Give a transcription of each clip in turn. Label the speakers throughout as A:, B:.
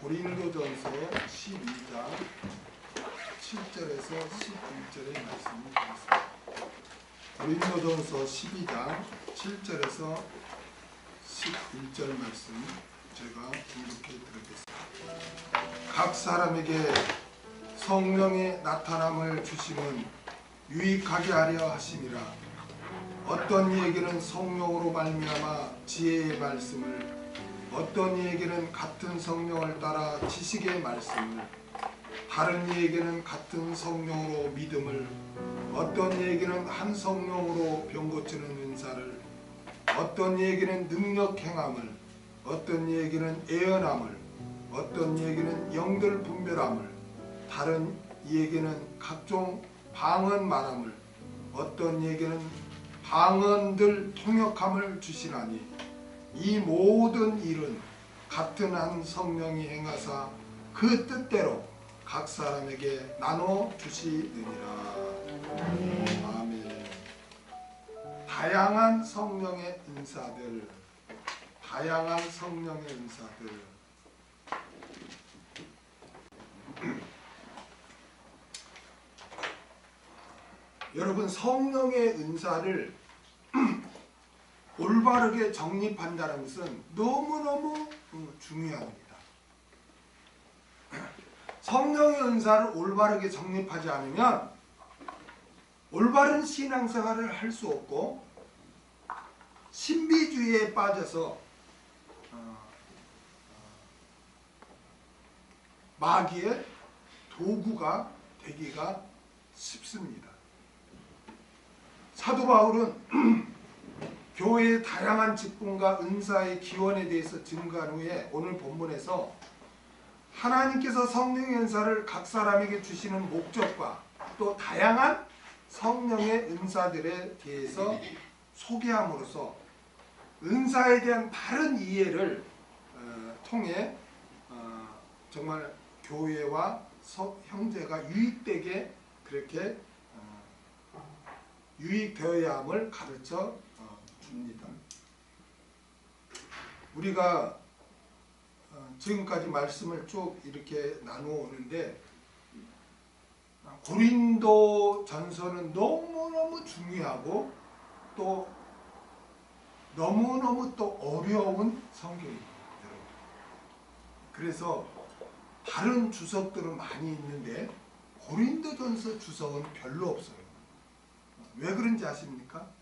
A: 고린도전서 12장 7절에서 11절의 말씀을 드리겠습니다. 고린도전서 12장 7절에서 11절 말씀 제가 공독해 드리겠습니다. 각 사람에게 성령의 나타남을 주심은 유익하게 하려 하심이라. 어떤 이에게는 성령으로 말미암아 지혜의 말씀을, 어떤 이에게는 같은 성령을 따라 지식의 말씀을, 다른 이에게는 같은 성령으로 믿음을, 어떤 이에게는 한 성령으로 병 고치는 은사를, 어떤 이에게는 능력 행함을, 어떤 이에게는 예언함을, 어떤 이에게는 영들 분별함을, 다른 이에게는 각종 방언 말함을, 어떤 이에게는 방언들 통역함을 주시나니 이 모든 일은 같은 한 성령이 행하사 그 뜻대로 각 사람에게 나눠 주시느니라. 아멘. 다양한 성령의 은사들, 다양한 성령의 은사들. 여러분, 성령의 은사를 올바르게 정립한다는 것은 너무너무 중요합니다. 성령의 은사를 올바르게 정립하지 않으면 올바른 신앙생활을 할 수 없고 신비주의에 빠져서 마귀의 도구가 되기가 쉽습니다. 사도 바울은 교회의 다양한 직분과 은사의 기원에 대해서 증거한 후에 오늘 본문에서 하나님께서 성령의 은사를 각 사람에게 주시는 목적과 또 다양한 성령의 은사들에 대해서 소개함으로써 은사에 대한 바른 이해를 통해 정말 교회와 형제가 유익되게 그렇게 유익되어야 함을 가르쳐 줍니다. 우리가 지금까지 말씀을 쭉 이렇게 나누어 오는데 고린도 전서는 너무너무 중요하고 또 너무너무 또 어려운 성경입니다. 여러분. 그래서 다른 주석들은 많이 있는데 고린도전서 주석은 별로 없어요. 왜 그런지 아십니까?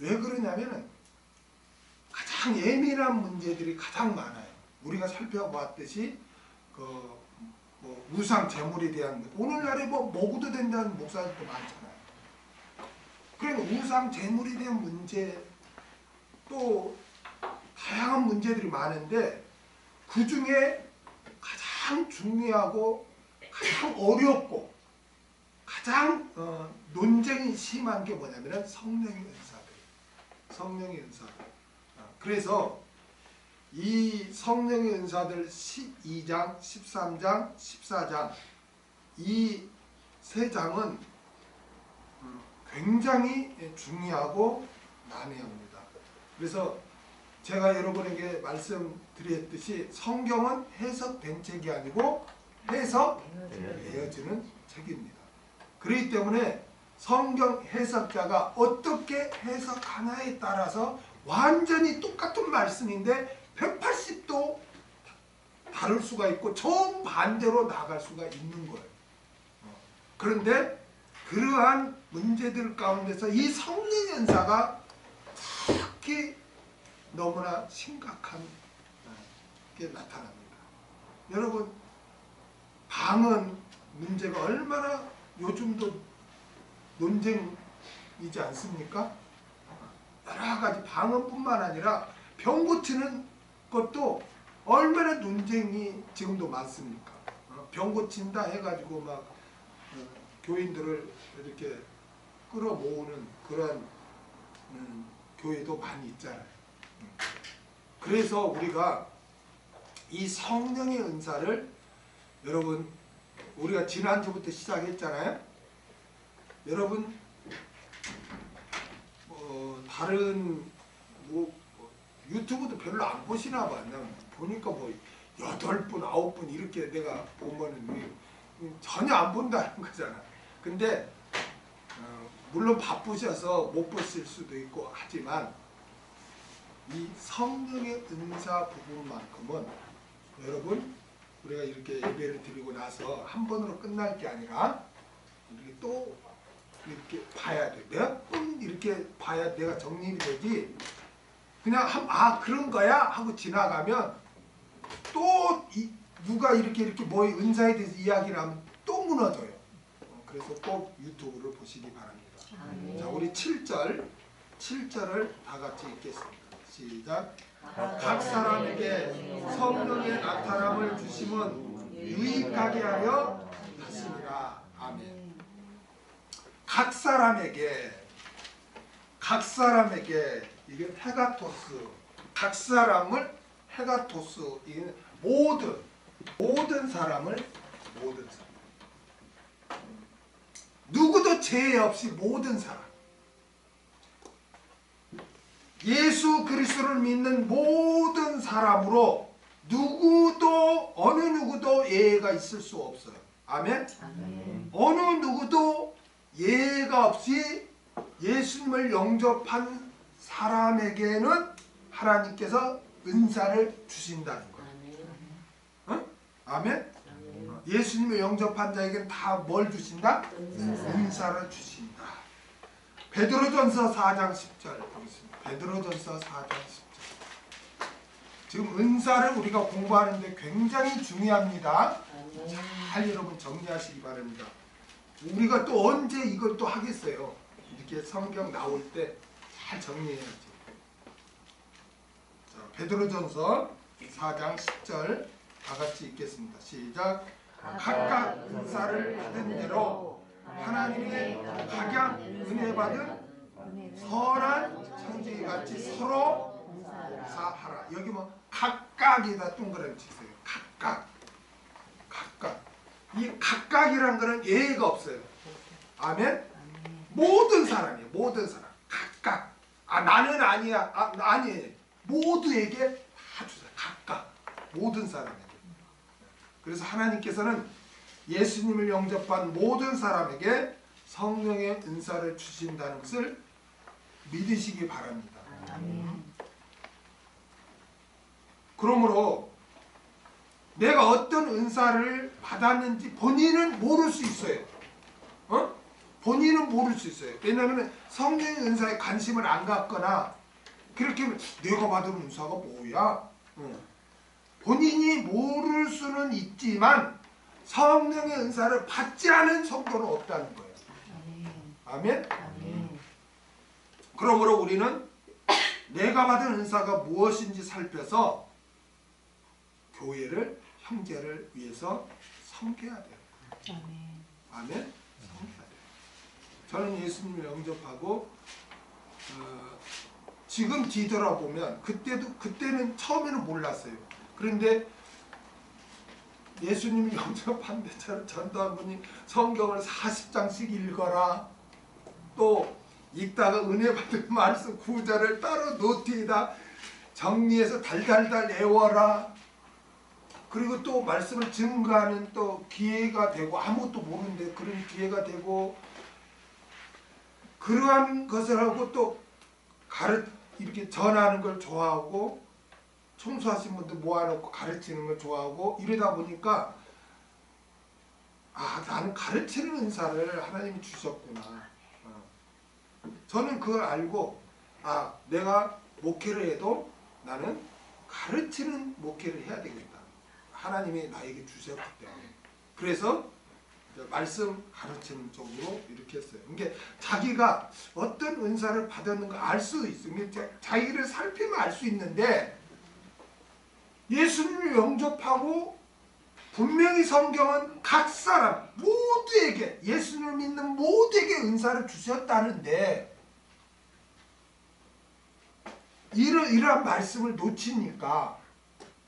A: 왜 그러냐면은 가장 예민한 문제들이 가장 많아요. 우리가 살펴보았듯이 우상 제물에 대한, 오늘날에 먹어도 된다는 목사들도 많잖아요. 그러니까 우상 제물에 대한 문제, 또 다양한 문제들이 많은데 그 중에 가장 중요하고 가장 어렵고 가장 논쟁이 심한 게 뭐냐면 성령의 은사들, 성령의 은사들. 그래서 이 성령의 은사들 12장, 13장, 14장 이 세 장은 굉장히 중요하고 난해합니다. 그래서 제가 여러분에게 말씀드렸듯이 성경은 해석된 책이 아니고 해석되어지는 책입니다. 그렇기 때문에 성경 해석자가 어떻게 해석하냐에 따라서 완전히 똑같은 말씀인데 180도 다를 수가 있고 정반대로 나갈 수가 있는 거예요. 그런데 그러한 문제들 가운데서 이 성령 연사가 특히 너무나 심각한 게 나타납니다. 여러분, 방언 문제가 얼마나 요즘도 논쟁이지 않습니까? 여러 가지 방언뿐만 아니라 병 고치는 것도 얼마나 논쟁이 지금도 많습니까? 병 고친다 해가지고 막 교인들을 이렇게 끌어모으는 그런 교회도 많이 있잖아요. 그래서 우리가 이 성령의 은사를, 여러분, 우리가 지난주부터 시작했잖아요. 여러분, 다른 유튜브도 별로 안 보시나 봐. 보니까 8분, 9분 이렇게 내가 보면은 전혀 안 본다는 거잖아. 근데 물론 바쁘셔서 못 보실 수도 있고 하지만 이 성령의 은사 부분만큼은 여러분 우리가 이렇게 예배를 드리고 나서 한 번으로 끝날 게 아니라 이렇게 또 이렇게 봐야 돼. 몇 번 이렇게 봐야 내가 정립이 되지. 그냥 그런 거야 하고 지나가면 또 누가 이렇게 뭐 은사에 대해서 이야기를 하면 또 무너져요. 그래서 꼭 유튜브를 보시기 바랍니다. 자, 우리 7절을 다 같이 읽겠습니다. 시작. 각 사람에게 성령의 나타남을 주심은 유익하게 하여 하시니라. 아멘. 각 사람에게 이게 헤가토스, 각 사람을 헤가토스, 이게 모든 사람을 누구도 제외 없이 모든 사람, 예수 그리스도를 믿는 모든 사람으로 어느 누구도 예외가 있을 수 없어요. 아멘? 아멘. 어느 누구도 예외가 없이 예수님을 영접한 사람에게는 하나님께서 은사를 주신다는 거예요. 어? 아멘? 예수님을 영접한 자에게는 다 뭘 주신다? 은사를 주신다. 베드로전서 4장 10절 보겠습니다. 베드로전서 4장 10절. 지금 은사를 우리가 공부하는데 굉장히 중요합니다. 잘 여러분 정리하시기 바랍니다. 우리가 또 언제 이걸 또 하겠어요? 이렇게 성경 나올 때 잘 정리해야지. 자, 베드로전서 4장 10절 다 같이 읽겠습니다. 시작. 각각 은사를 받은 대로 하나님의 각양 은혜 받은 선한 청지기같이 서로 봉사하라. 여기 뭐 각각이다 동그라미 치세요. 각각. 이 각각이란 거는 예외가 없어요. 아멘? 모든 사람이에요. 모든 사람. 각각. 나는 아니야. 아니에요. 모두에게 다 주세요. 각각. 모든 사람에게. 그래서 하나님께서는 예수님을 영접한 모든 사람에게 성령의 은사를 주신다는 것을 믿으시기 바랍니다. 그러므로 내가 어떤 은사를 받았는지 본인은 모를 수 있어요. 본인은 모를 수 있어요. 왜냐하면 성령의 은사에 관심을 안 갖거나 그렇게 내가 받은 은사가 뭐야? 본인이 모를 수는 있지만 성령의 은사를 받지 않은 성도는 없다는 거예요. 아멘? 그러므로 우리는 내가 받은 은사가 무엇인지 살펴서 교회를, 형제를 위해서 섬겨야 돼요. 아멘? 섬겨야 돼요. 저는 예수님을 영접하고 지금 뒤돌아보면 그때는 처음에는 몰랐어요. 그런데 예수님을 영접하는데 전도한 분이 성경을 40장씩 읽어라. 또 읽다가 은혜 받은 말씀 구절을 따로 노트에다 정리해서 달달달 외워라. 그리고 또 말씀을 증거하는 또 기회가 되고, 아무것도 모르는데 그런 기회가 되고, 그러한 것을 하고 또 이렇게 전하는 걸 좋아하고, 청소하신 분들 모아놓고 가르치는 걸 좋아하고, 이러다 보니까 나는 가르치는 은사를 하나님이 주셨구나. 저는 그걸 알고 내가 목회를 해도 나는 가르치는 목회를 해야 되겠다. 하나님이 나에게 주셨기 때문에. 그래서 말씀 가르치는 쪽으로 이렇게 했어요. 그러니까 자기가 어떤 은사를 받았는가 알 수 있어요. 자기를 살피면 알 수 있는데, 예수님을 영접하고 분명히 성경은 각 사람 모두에게, 예수님을 믿는 모두에게 은사를 주셨다는데 이러한 말씀을 놓치니까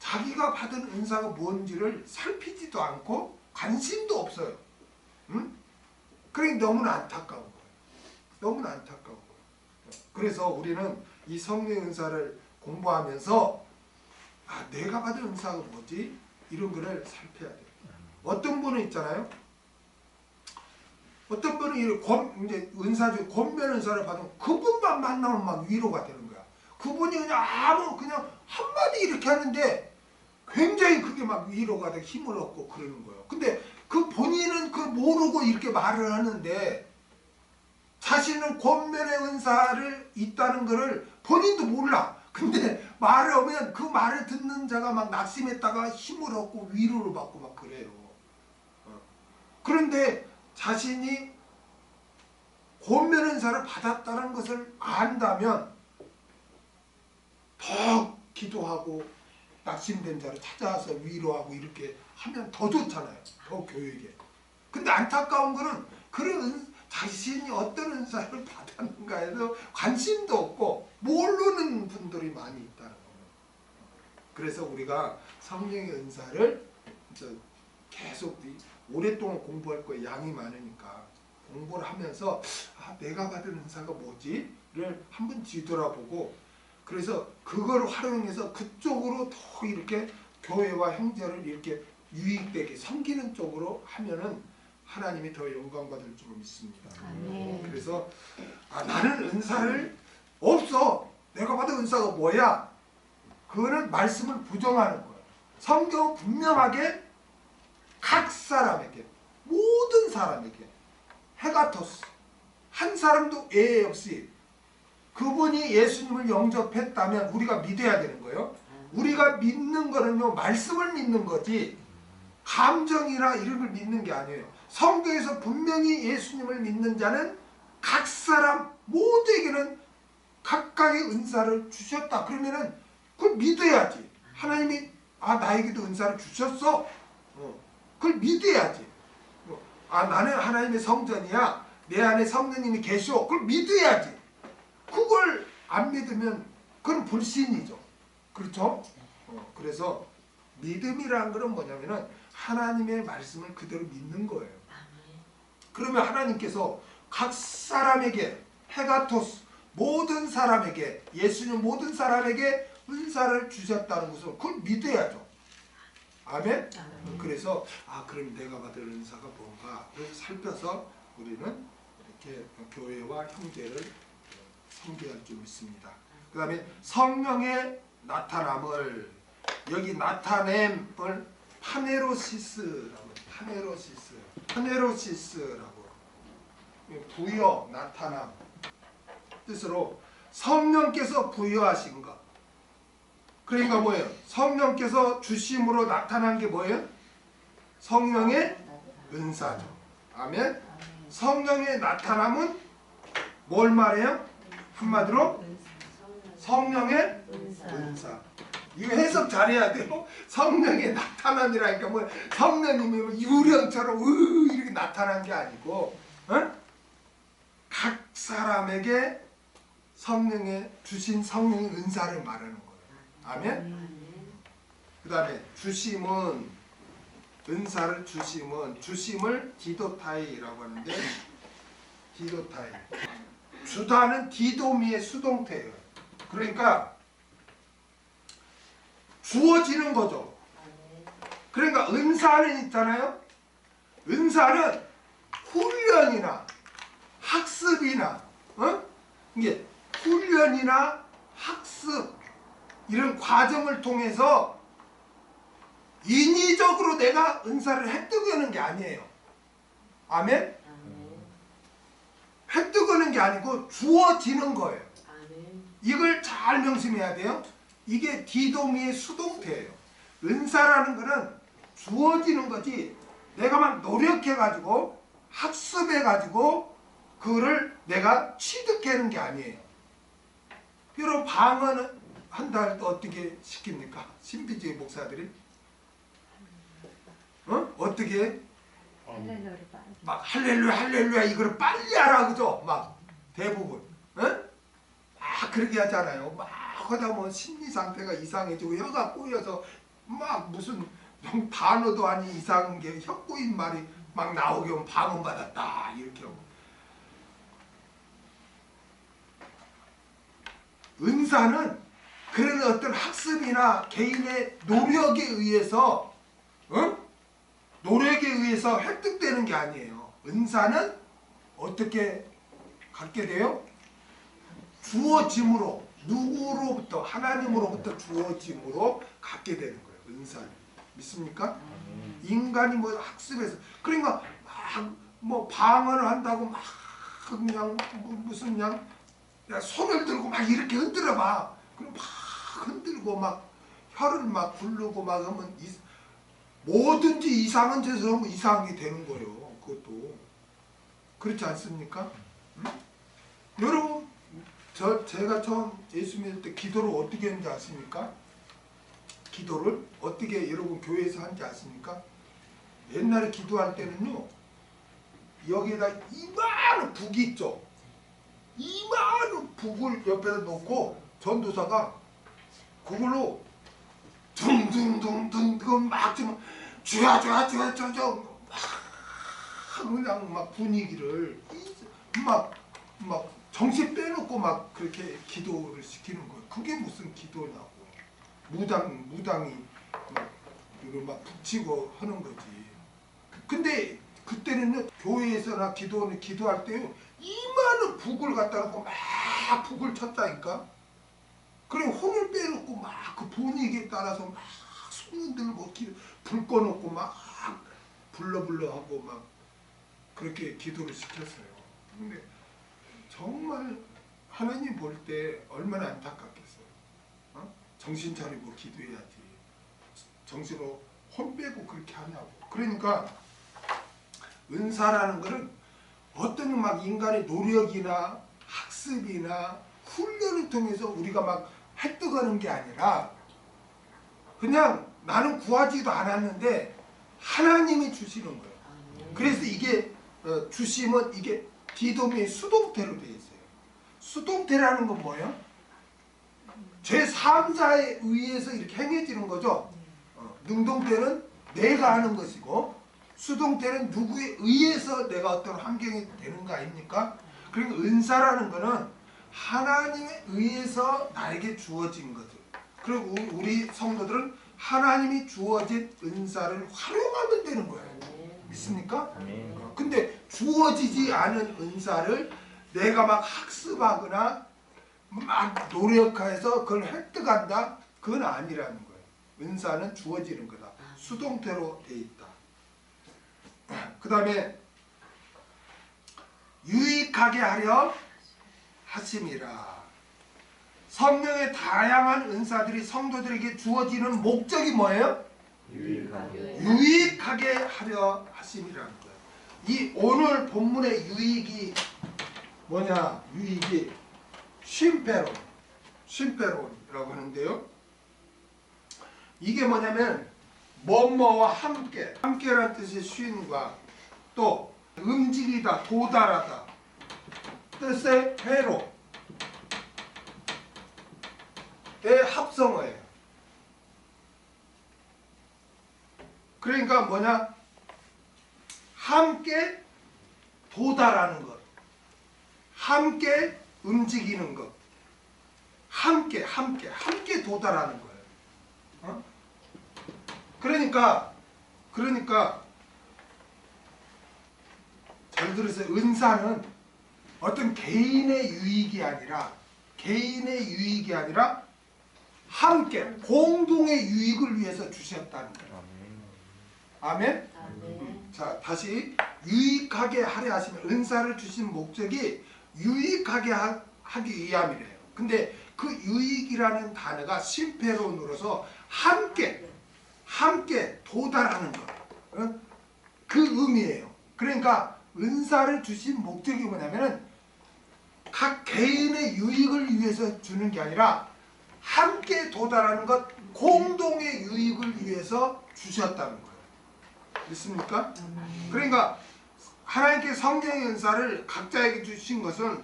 A: 자기가 받은 은사가 뭔지를 살피지도 않고 관심도 없어요. 그러니까 너무나 안타까운 거예요. 너무나 안타까운 거예요. 그래서 우리는 이 성령의 은사를 공부하면서 내가 받은 은사가 뭐지? 이런 거를 살펴야 돼요. 어떤 분은 있잖아요. 어떤 분은 이제 은사 중에 권면 은사를 받으면 그분만 만나면 막 위로가 되는 거야. 그분이 그냥 한마디 이렇게 하는데 굉장히 그게 막 위로가 되고 힘을 얻고 그러는 거예요. 근데 그 본인은 그걸 모르고 이렇게 말을 하는데 자신은 권면의 은사를 있다는 거를 본인도 몰라. 근데 말을 하면 그 말을 듣는 자가 막 낙심했다가 힘을 얻고 위로를 받고 막 그래요. 그런데 자신이 권면 은사를 받았다는 것을 안다면 더 기도하고 낙심된 자를 찾아와서 위로하고 이렇게 하면 더 좋잖아요. 더 교육에. 근데 안타까운 거는 그런 자신이 어떤 은사를 받았는가에도 관심도 없고 모르는 분들이 많이 있다는 거예요. 그래서 우리가 성령의 은사를 계속 오랫동안 공부할 거에 양이 많으니까 공부를 하면서 내가 받은 은사가 뭐지?를 한번 뒤돌아보고 그래서 그걸 활용해서 그쪽으로 더 이렇게 교회와 형제를 이렇게 유익되게 섬기는 쪽으로 하면은 하나님이 더 영광 받을 줄 믿습니다. 그래서 나는 은사를 없어. 내가 받은 은사가 뭐야? 그거는 말씀을 부정하는 거예요. 성경은 분명하게 각 사람에게 모든 사람에게 헤가토스 한 사람도 예외 없이 그분이 예수님을 영접했다면 우리가 믿어야 되는 거예요. 우리가 믿는 거는요 말씀을 믿는 거지 감정이나 이런 걸 믿는 게 아니에요. 성경에서 분명히 예수님을 믿는 자는 각 사람 모두에게는 각각의 은사를 주셨다. 그러면은 그걸 믿어야지. 하나님이 나에게도 은사를 주셨어. 그걸 믿어야지. 나는 하나님의 성전이야. 내 안에 성령님이 계셔. 그걸 믿어야지. 그걸 안 믿으면 그건 불신이죠. 그렇죠? 그래서 믿음이라는 것은 뭐냐면은 하나님의 말씀을 그대로 믿는 거예요. 그러면 하나님께서 각 사람에게 헤가토스 모든 사람에게 예수님 모든 사람에게 은사를 주셨다는 것을 그걸 믿어야죠. 아멘? 그래서 그럼 내가 받을 은사가 뭔가 살펴서 우리는 이렇게 교회와 형제를 섬겨야 할 줄 믿습니다. 그 다음에 성령의 나타남을 여기 나타냄을 파네로시스라고 부여 나타남 뜻으로 성령께서 부여하신 것. 그러니까 뭐예요? 성령께서 주심으로 나타난 게 뭐예요? 성령의 은사죠. 아멘. 성령의 나타남은 뭘 말해요? 한마디로 성령의 은사. 이거 해석 잘해야 돼요. 성령의 나타남이라니까 뭐 성령님이 유령처럼 이렇게 나타난 게 아니고 각 사람에게 성령의 주신 성령의 은사를 말하는 거예요. 아멘. 그 다음에 주심은 은사를 주심을 디도타이라고 하는데 디도타이 주다는 디도미의 수동태예요. 그러니까 주어지는 거죠. 그러니까 은사는 있잖아요. 은사는 훈련이나 학습이나 이게 훈련이나 학습 이런 과정을 통해서 인위적으로 내가 은사를 획득하는 게 아니에요. 아멘? 획득하는 게 아니고 주어지는 거예요. 이걸 잘 명심해야 돼요. 이게 디도미의 수동태예요. 은사라는 거는 주어지는 거지 내가 막 노력해가지고 학습해가지고 그거를 내가 취득하는 게 아니에요. 비록 방언은 한다 할 때 어떻게 시킵니까? 신비주의 목사들이? 어떻게? 막 할렐루야 할렐루야 이거를 빨리 하라 그죠? 막 대부분 그렇게 하잖아요. 막 하다 보면 심리 상태가 이상해지고 혀가 꼬여서 막 무슨 단어도 아닌 이상한 게 혀 꼬인 말이 막 나오게 하면 방언 받았다 이렇게 하고. 은사는 그런 어떤 학습이나 개인의 노력에 의해서 어? 노력에 의해서 획득되는 게 아니에요. 은사는 어떻게 갖게 돼요? 주어짐으로, 누구로부터? 하나님으로부터 주어짐으로 갖게 되는 거예요. 은사는. 믿습니까? 인간이 뭐 학습해서, 그러니까 뭐 방언을 한다고 막 그냥 무슨 그냥 손을 들고 막 이렇게 흔들어 봐. 그럼 막 흔들고 막 혀를 막 굴르고 막 하면 뭐든지 이상한 짓을 하면 이상하게 되는 거예요. 그것도 그렇지 않습니까? 응? 여러분, 제가 처음 예수 믿을 때 기도를 어떻게 했는지 아십니까? 기도를 어떻게 여러분 교회에서 하는지 아십니까? 옛날에 기도할 때는요, 여기에다 이만한 북이 있죠. 이만한 북을 옆에다 놓고 전도사가 그걸로 둥둥둥둥 막 지금 쥐야 그냥 막 분위기를 막 정신 빼놓고 막 그렇게 기도를 시키는 거예요. 그게 무슨 기도냐고. 무당이 막 이걸 막 붙이고 하는 거지. 근데 그때는요, 교회에서나 기도할 때요, 이만한 북을 갖다 놓고 막 북을 쳤다니까. 그래 혼을 빼놓고 막 그 분위기에 따라서 막 손 들고 불 꺼놓고 막 불러 하고 막 그렇게 기도를 시켰어요. 근데 정말 하나님 볼 때 얼마나 안타깝겠어요. 어? 정신 차리고 기도해야지. 정신으로 혼 빼고 그렇게 하냐고. 그러니까 은사라는 것은 어떤 막 인간의 노력이나 학습이나 훈련을 통해서 우리가 막 획득하는 게 아니라 그냥 나는 구하지도 않았는데 하나님이 주시는 거예요. 그래서 이게 주심은 이게 디도미의 수동태로 되어 있어요. 수동태라는 건 뭐예요? 제3자에 의해서 이렇게 행해지는 거죠. 능동태는 내가 하는 것이고 수동태는 누구에 의해서 내가 어떤 환경이 되는 거 아닙니까? 그러니까 은사라는 거는 하나님에 의해서 나에게 주어진 것들. 그리고 우리 성도들은 하나님이 주어진 은사를 활용하면 되는 거예요. 믿습니까? 근데 주어지지 않은 은사를 내가 막 학습하거나 막 노력해서 그걸 획득한다? 그건 아니라는 거예요. 은사는 주어지는 거다. 수동태로 돼 있다. 그 다음에 유익하게 하려 하심이라. 성령의 다양한 은사들이 성도들에게 주어지는 목적이 뭐예요? 유익하게 하려 하심이라는 거예요. 이 오늘 본문의 유익이 뭐냐? 유익이 쉼페론이라고 하는데요. 이게 뭐냐면 뭐뭐와 함께라는 뜻의 쉼과 또 움직이다, 도달하다 뜻의 회로의 합성어예요. 그러니까 뭐냐? 함께 도달하는 것, 함께 움직이는 것, 함께 도달하는 거예요. 어? 그러니까 잘 들으세요. 은사는 어떤 개인의 유익이 아니라 함께 공동의 유익을 위해서 주셨다는 거예요. 아멘? 자, 다시 유익하게 하려 하시면 은사를 주신 목적이 유익하게 하기 위함이래요. 근데 그 유익이라는 단어가 심페론으로서 함께 도달하는 것, 그 의미예요. 그러니까 은사를 주신 목적이 뭐냐면은 각 개인의 유익을 위해서 주는 게 아니라 함께 도달하는 것, 공동의 유익을 위해서 주셨다는 거예요. 믿습니까? 그러니까 하나님께 성령의 은사를 각자에게 주신 것은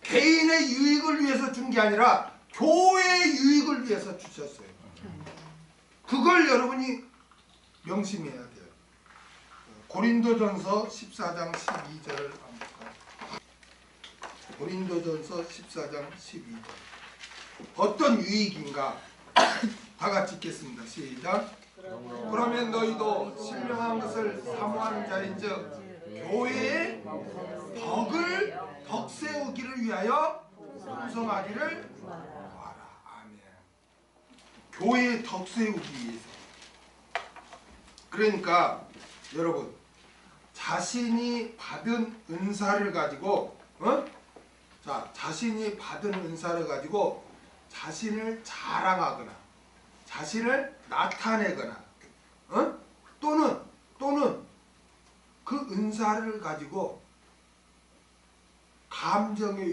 A: 개인의 유익을 위해서 준 게 아니라 교회의 유익을 위해서 주셨어요. 그걸 여러분이 명심해야 돼요. 고린도전서 14장 12절을 한번 볼까요? 고린도전서 14장 12절. 어떤 유익인가? 다 같이 읽겠습니다. 시작. 그러면 너희도 신령한 것을 사모하는 자인즉 교회의 덕을 세우기를 위하여 풍성하기를 구하라. 아멘. 교회의 덕 세우기 위해서. 그러니까 여러분 자신이 받은 은사를 가지고 자신이 받은 은사를 가지고 자신을 자랑하거나 자신을 나타내거나 또는 그 은사를 가지고 감정의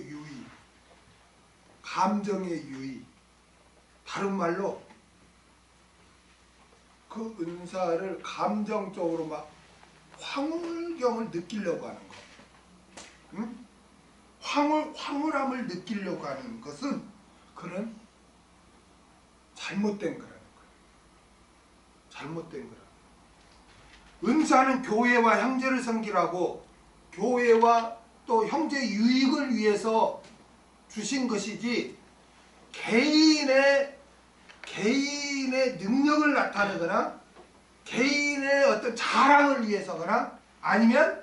A: 유의 다른 말로 그 은사를 감정적으로 막 황홀경을 느끼려고 하는 거. 응? 황홀함을 느끼려고 하는 것은 그는 잘못된 거라는 거예요. 잘못된 거라. 은사는 교회와 형제를 섬기라고 교회와 또 형제 유익을 위해서 주신 것이지 개인의 능력을 나타내거나 개인의 어떤 자랑을 위해서거나 아니면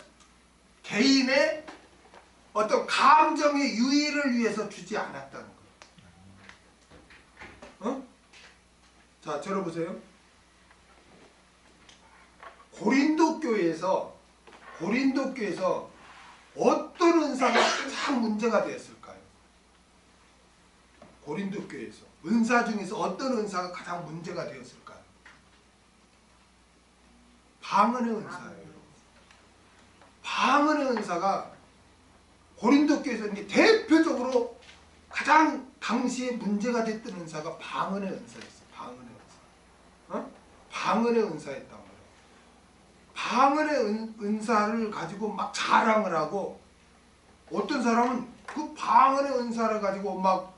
A: 개인의 어떤 감정의 유의를 위해서 주지 않았다는 거예요. 자, 들어보세요. 고린도 교회에서 어떤 은사가 가장 문제가 되었을까요? 고린도 교회에서 은사 중에서 어떤 은사가 가장 문제가 되었을까요? 방언의 은사예요. 여러분. 방언의 은사가 고린도 교회에서 대표적으로 가장 당시에 문제가 됐던 은사가 방언의 은사였어요. 방언의 은사. 방언의 은사였단 말이에요. 방언의 은사를 가지고 막 자랑을 하고 어떤 사람은 그 방언의 은사를 가지고 막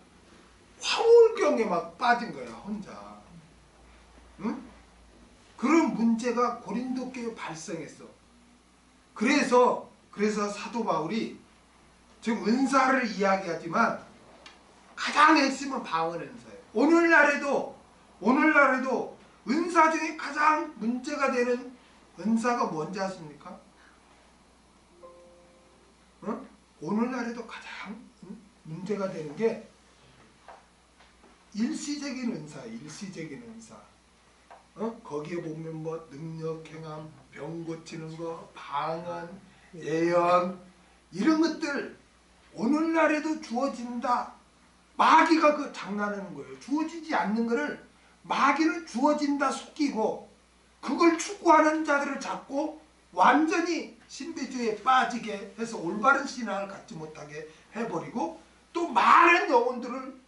A: 황홀경에 막 빠진 거야 혼자. 응? 그런 문제가 고린도 교회에 발생했어. 그래서 사도 바울이 지금 은사를 이야기하지만 가장 핵심은 방언의 은사예요. 오늘날에도 은사 중에 가장 문제가 되는 은사가 뭔지 아십니까? 오늘날에도 가장 문제가 되는 게 일시적인 은사. 거기에 보면 뭐 능력 행함, 병 고치는 거, 방언, 예언 이런 것들 오늘날에도 주어진다. 마귀가 그 장난하는 거예요. 주어지지 않는 거를 마귀는 주어진다 속이고 그걸 추구하는 자들을 잡고 완전히 신비주의에 빠지게 해서 올바른 신앙을 갖지 못하게 해버리고 또 많은 영혼들을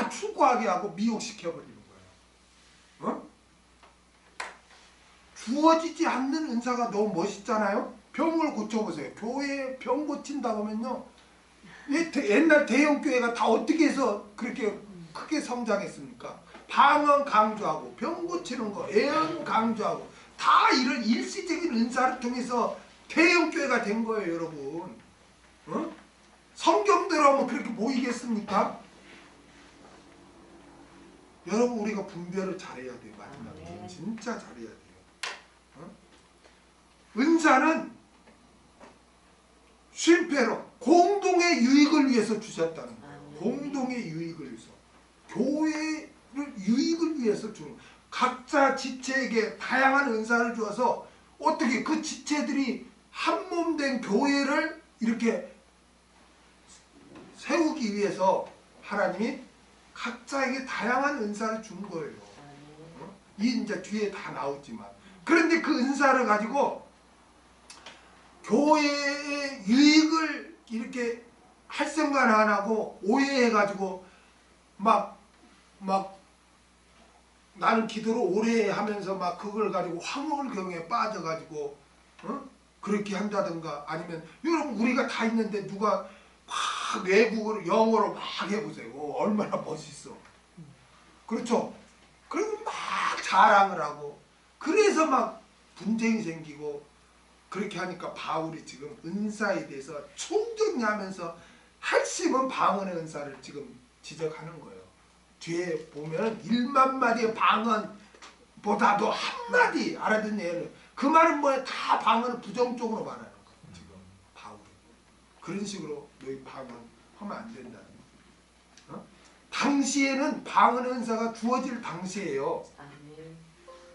A: 추구하게 하고 미혹시켜버리는 거예요. 주어지지 않는 은사가 너무 멋있잖아요. 병을 고쳐보세요. 교회에 병 고친다고 하면요. 옛날 대형교회가 다 어떻게 해서 그렇게 크게 성장했습니까? 방언 강조하고 병 고치는 거, 예언 강조하고 다 이런 일시적인 은사를 통해서 대형교회가 된 거예요, 여러분. 성경대로 하면 그렇게 보이겠습니까? 여러분 우리가 분별을 잘해야 돼요. 마지막에 진짜 잘해야 돼요. 은사는 실패로 공동의 유익을 위해서 주셨다는 거예요. 공동의 유익을 위해서. 교회를 유익을 위해서 주는 거예요. 각자 지체에게 다양한 은사를 주어서 어떻게 그 지체들이 한몸된 교회를 이렇게 세우기 위해서 하나님이 각자에게 다양한 은사를 준 거예요. 이 이제 뒤에 다 나오지만 그런데 그 은사를 가지고 교회의 유익을 이렇게 할 생각 안 하고 오해해가지고 막 나는 기도를 오래 하면서 막 그걸 가지고 황홀경에 빠져가지고 그렇게 한다든가 아니면 여러분 우리가 다 있는데 누가 막 외국어로 영어로 막 해보세요. 얼마나 멋있어. 그렇죠? 그리고 막 자랑을 하고 그래서 막 분쟁이 생기고 그렇게 하니까 바울이 지금 은사에 대해서 총정리하면서 핵심은 방언의 은사를 지금 지적하는 거예요. 뒤에 보면 1만 마리의 방언보다도 한마디 알아듣는 얘는 그 말은 뭐야? 다 방언을 부정적으로 말하는 거예요. 지금 바울이 그런 식으로 너희 방언하면 안 된다는 거예요. 어? 당시에는 방언 은사가 주어질 당시예요.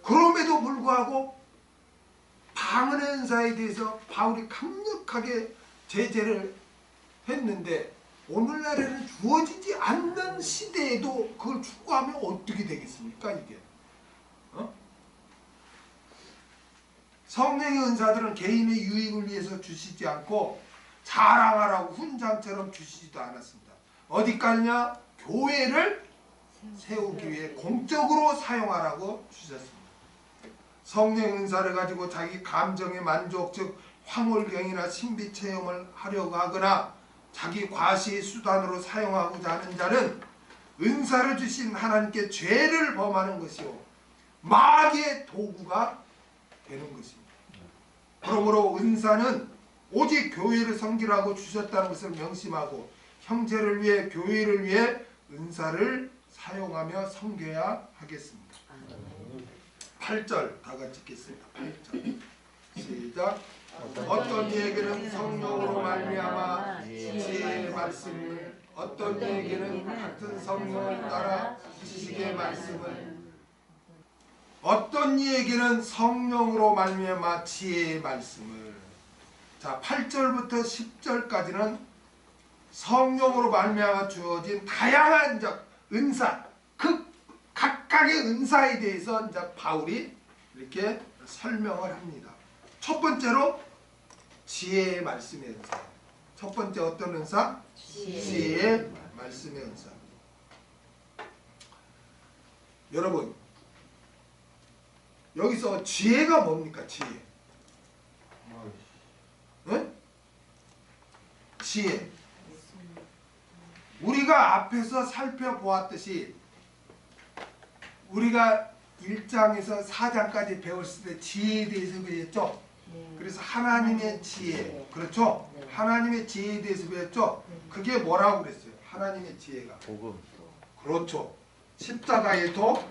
A: 그럼에도 불구하고 방언 은사에 대해서 바울이 강력하게 제재를 했는데 오늘날에는 주어지지 않는 시대에도 그걸 추구하면 어떻게 되겠습니까 이게? 어? 성령의 은사들은 개인의 유익을 위해서 주시지 않고 자랑하라고 훈장처럼 주시지도 않았습니다. 어디까지냐? 교회를 세우기 위해 공적으로 사용하라고 주셨습니다. 성령의 은사를 가지고 자기 감정의 만족 즉 황홀경이나 신비체험을 하려고 하거나 자기 과시의 수단으로 사용하고자 하는 자는 은사를 주신 하나님께 죄를 범하는 것이요 마귀의 도구가 되는 것입니다. 그러므로 은사는 오직 교회를 섬기라고 주셨다는 것을 명심하고 형제를 위해 교회를 위해 은사를 사용하며 섬겨야 하겠습니다. 8절 다 같이 읽겠습니다. 8절 시작. 어떤 이에게는 성령으로 말미암아 지혜의 말씀을 어떤 이에게는 같은 성령을 따라 지식의 말씀을 어떤 이에게는 성령으로 말미암아 지혜의 말씀을 자 8절부터 10절까지는 성령으로 말미암아 주어진 다양한 은사 그 각각의 은사에 대해서 이제 바울이 이렇게 설명을 합니다. 첫 번째로 지혜의 말씀의 은사. 첫 번째 어떤 은사? 지혜의 말씀의 은사. 여러분 여기서 지혜가 뭡니까? 지혜. 네? 지혜. 우리가 앞에서 살펴보았듯이 우리가 1장에서 4장까지 배웠을 때 지혜에 대해서 배웠죠. 그래서 하나님의 지혜, 그렇죠? 하나님의 지혜에 대해서 배웠죠. 그게 뭐라고 그랬어요? 하나님의 지혜가 복음. 그렇죠. 십자가의 도,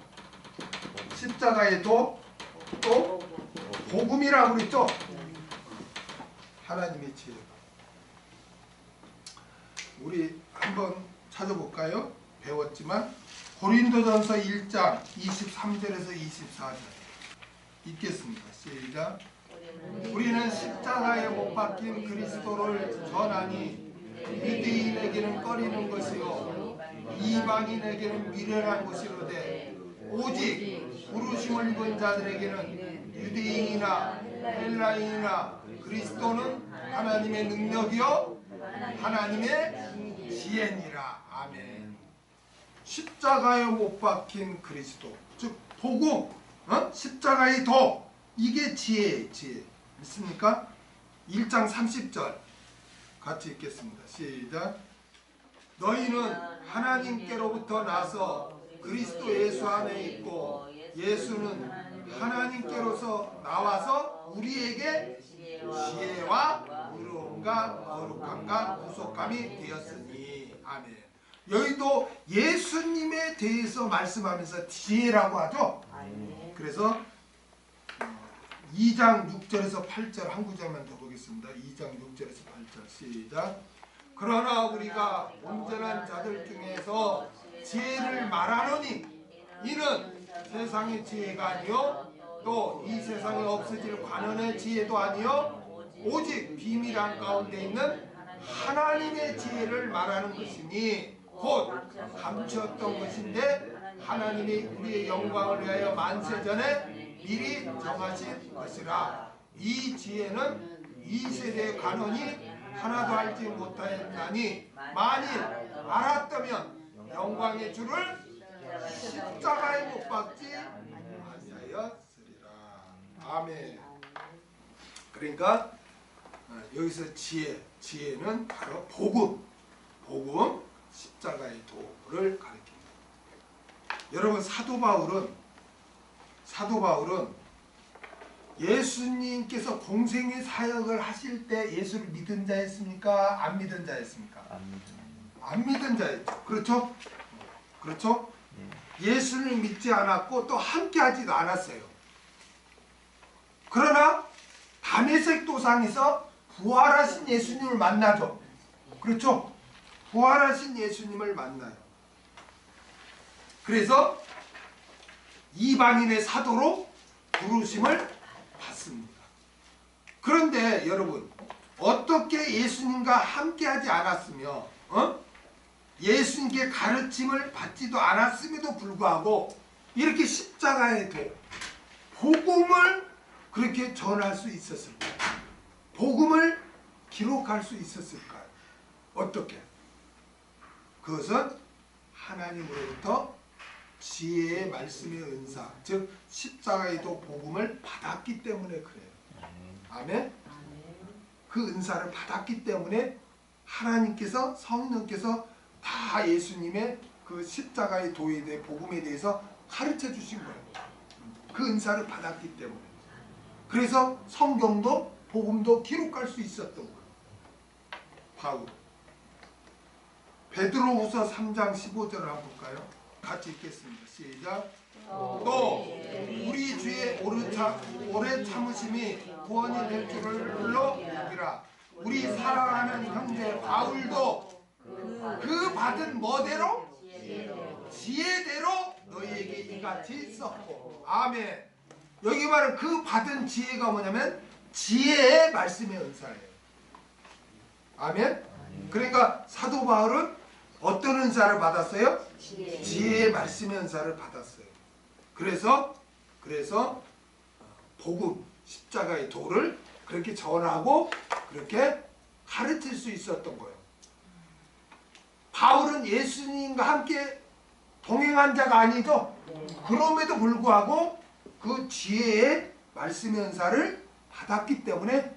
A: 또 복음이라고 그랬죠. 하나님의 지혜. 우리 한번 찾아볼까요? 배웠지만 고린도전서 1장 23절에서 24절 읽겠습니다. 시작. 우리는 십자가에 못 박힌 그리스도를 전하니 유대인에게는 꺼리는 것이요 이방인에게는 미련한 것이로되 오직 부르심을 입은 자들에게는 유대인이나 헬라인이나 그리스도는 하나님의 능력이요 하나님의 지혜니라. 아멘. 십자가에 못 박힌 그리스도 즉 복음, 십자가의 도 이게 지혜예요. 지혜. 믿습니까? 1장 30절 같이 읽겠습니다. 시작. 너희는 하나님께로부터 나서 그리스도 예수 안에 있고 예수는 하나님께로서 나와서 우리에게 지혜와 의로움과 거룩함과 구속함이 되었으니. 아멘. 여기도 예수님에 대해서 말씀하면서 지혜라고 하죠. 그래서 2장 6절에서 8절 한 구절만 더 보겠습니다. 2장 6절에서 8절 시작. 그러나 우리가 온전한 자들 중에서 지혜를 말하노니 이는 세상의 지혜가 아니요 또 이 세상에 없어질 관원의 지혜도 아니요 오직 비밀한 가운데 있는 하나님의 지혜를 말하는 것이니 곧 감추었던 것인데 하나님이 우리의 영광을 위하여 만세전에 미리 정하신 것이라. 이 지혜는 이 세대의 관원이 하나도 알지 못하였나니 만일 알았다면 영광의 주를 십자가에 못 박지 아니하였으리라. 아멘. 그러니까 여기서 지혜는 바로 복음, 십자가의 도를 가리킵니다. 여러분 사도 바울은 예수님께서 공생의 사역을 하실 때 예수를 믿은 자였습니까? 안 믿은 자였습니까? 안 믿은 자였죠. 그렇죠? 예수를 믿지 않았고 또 함께하지도 않았어요. 그러나 다메섹 도상에서 부활하신 예수님을 만나죠. 그렇죠? 부활하신 예수님을 만나요. 그래서 이방인의 사도로 부르심을 받습니다. 그런데 여러분, 어떻게 예수님과 함께하지 않았으며 예수님께 가르침을 받지도 않았음에도 불구하고 이렇게 십자가에 복음을 그렇게 전할 수 있었을까요? 복음을 기록할 수 있었을까요? 어떻게? 그것은 하나님으로부터 지혜의 말씀의 은사, 즉 십자가에도 복음을 받았기 때문에 그래요. 아멘? 그 은사를 받았기 때문에 하나님께서, 성령께서 다 예수님의 그 십자가의 도에 대해 복음에 대해서 가르쳐 주신 거예요. 그 은사를 받았기 때문에. 그래서 성경도 복음도 기록할 수 있었던 거예요. 바울. 베드로후서 3장 15절을 한번 볼까요? 같이 읽겠습니다. 시작. 또 우리 주의 오래 참으심이 구원이 될 줄을 여기라. 우리 사랑하는 형제 바울도 그 받은 뭐대로? 지혜대로 너희에게 이같이 썼고. 아멘. 여기 말은 그 받은 지혜가 뭐냐면 지혜의 말씀의 은사예요. 아멘. 그러니까 사도 바울은 어떤 은사를 받았어요? 지혜의 말씀의 은사를 받았어요. 그래서 복음, 십자가의 도를 그렇게 전하고 그렇게 가르칠 수 있었던 거예요. 바울은 예수님과 함께 동행한 자가 아니죠. 그럼에도 불구하고 그 지혜의 말씀의 은사를 받았기 때문에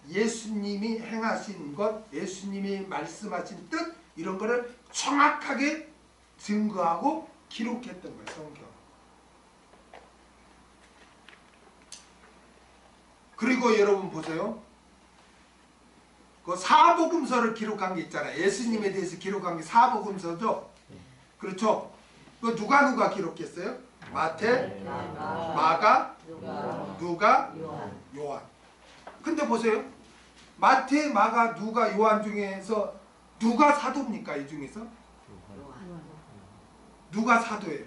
A: 예수님이 행하신 것, 예수님이 말씀하신 뜻 이런 거를 정확하게 증거하고 기록했던 거예요. 성경. 그리고 여러분 보세요. 그 사복음서를 기록한 게 있잖아요. 예수님에 대해서 기록한 게 사복음서죠. 그렇죠? 그 누가 기록했어요? 마태, 마가, 누가, 요한. 근데 보세요. 마태, 마가, 누가, 요한 중에서 누가 사도입니까? 이 중에서? 누가 사도예요?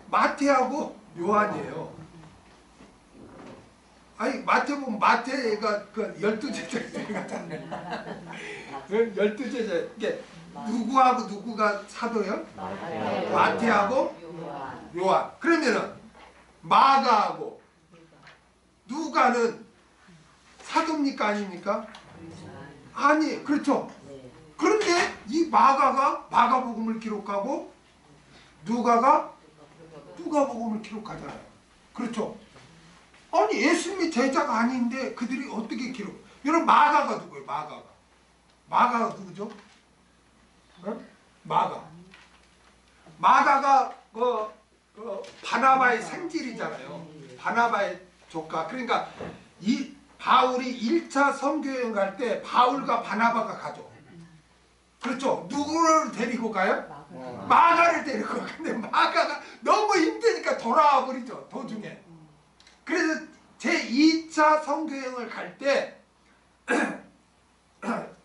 A: 마태하고 요한이에요. 아니 마태 보면 마태가 그 12제자 같잖아요. 12제자. 이게 누구하고 누구가 사도예요? 마태하고 요한. 그러면은 마가하고 누가는 사도입니까? 아닙니까? 아니, 그렇죠. 그런데 이 마가가 마가복음을 기록하고 누가가 누가복음을 기록하잖아요. 그렇죠. 아니 예수님이 제자가 아닌데 그들이 어떻게 기록? 여러분 마가가 누구예요? 마가가 누구죠? 마가가 바나바의 생질이잖아요. 바나바의 조카. 그러니까 이 바울이 1차 선교여행 갈 때 바울과 바나바가 가죠. 그렇죠? 누구를 데리고 가요? 마가를 데리고 가요. 근데 마가가 너무 힘드니까 돌아와 버리죠. 도중에. 그래서 제2차 선교여행을 갈 때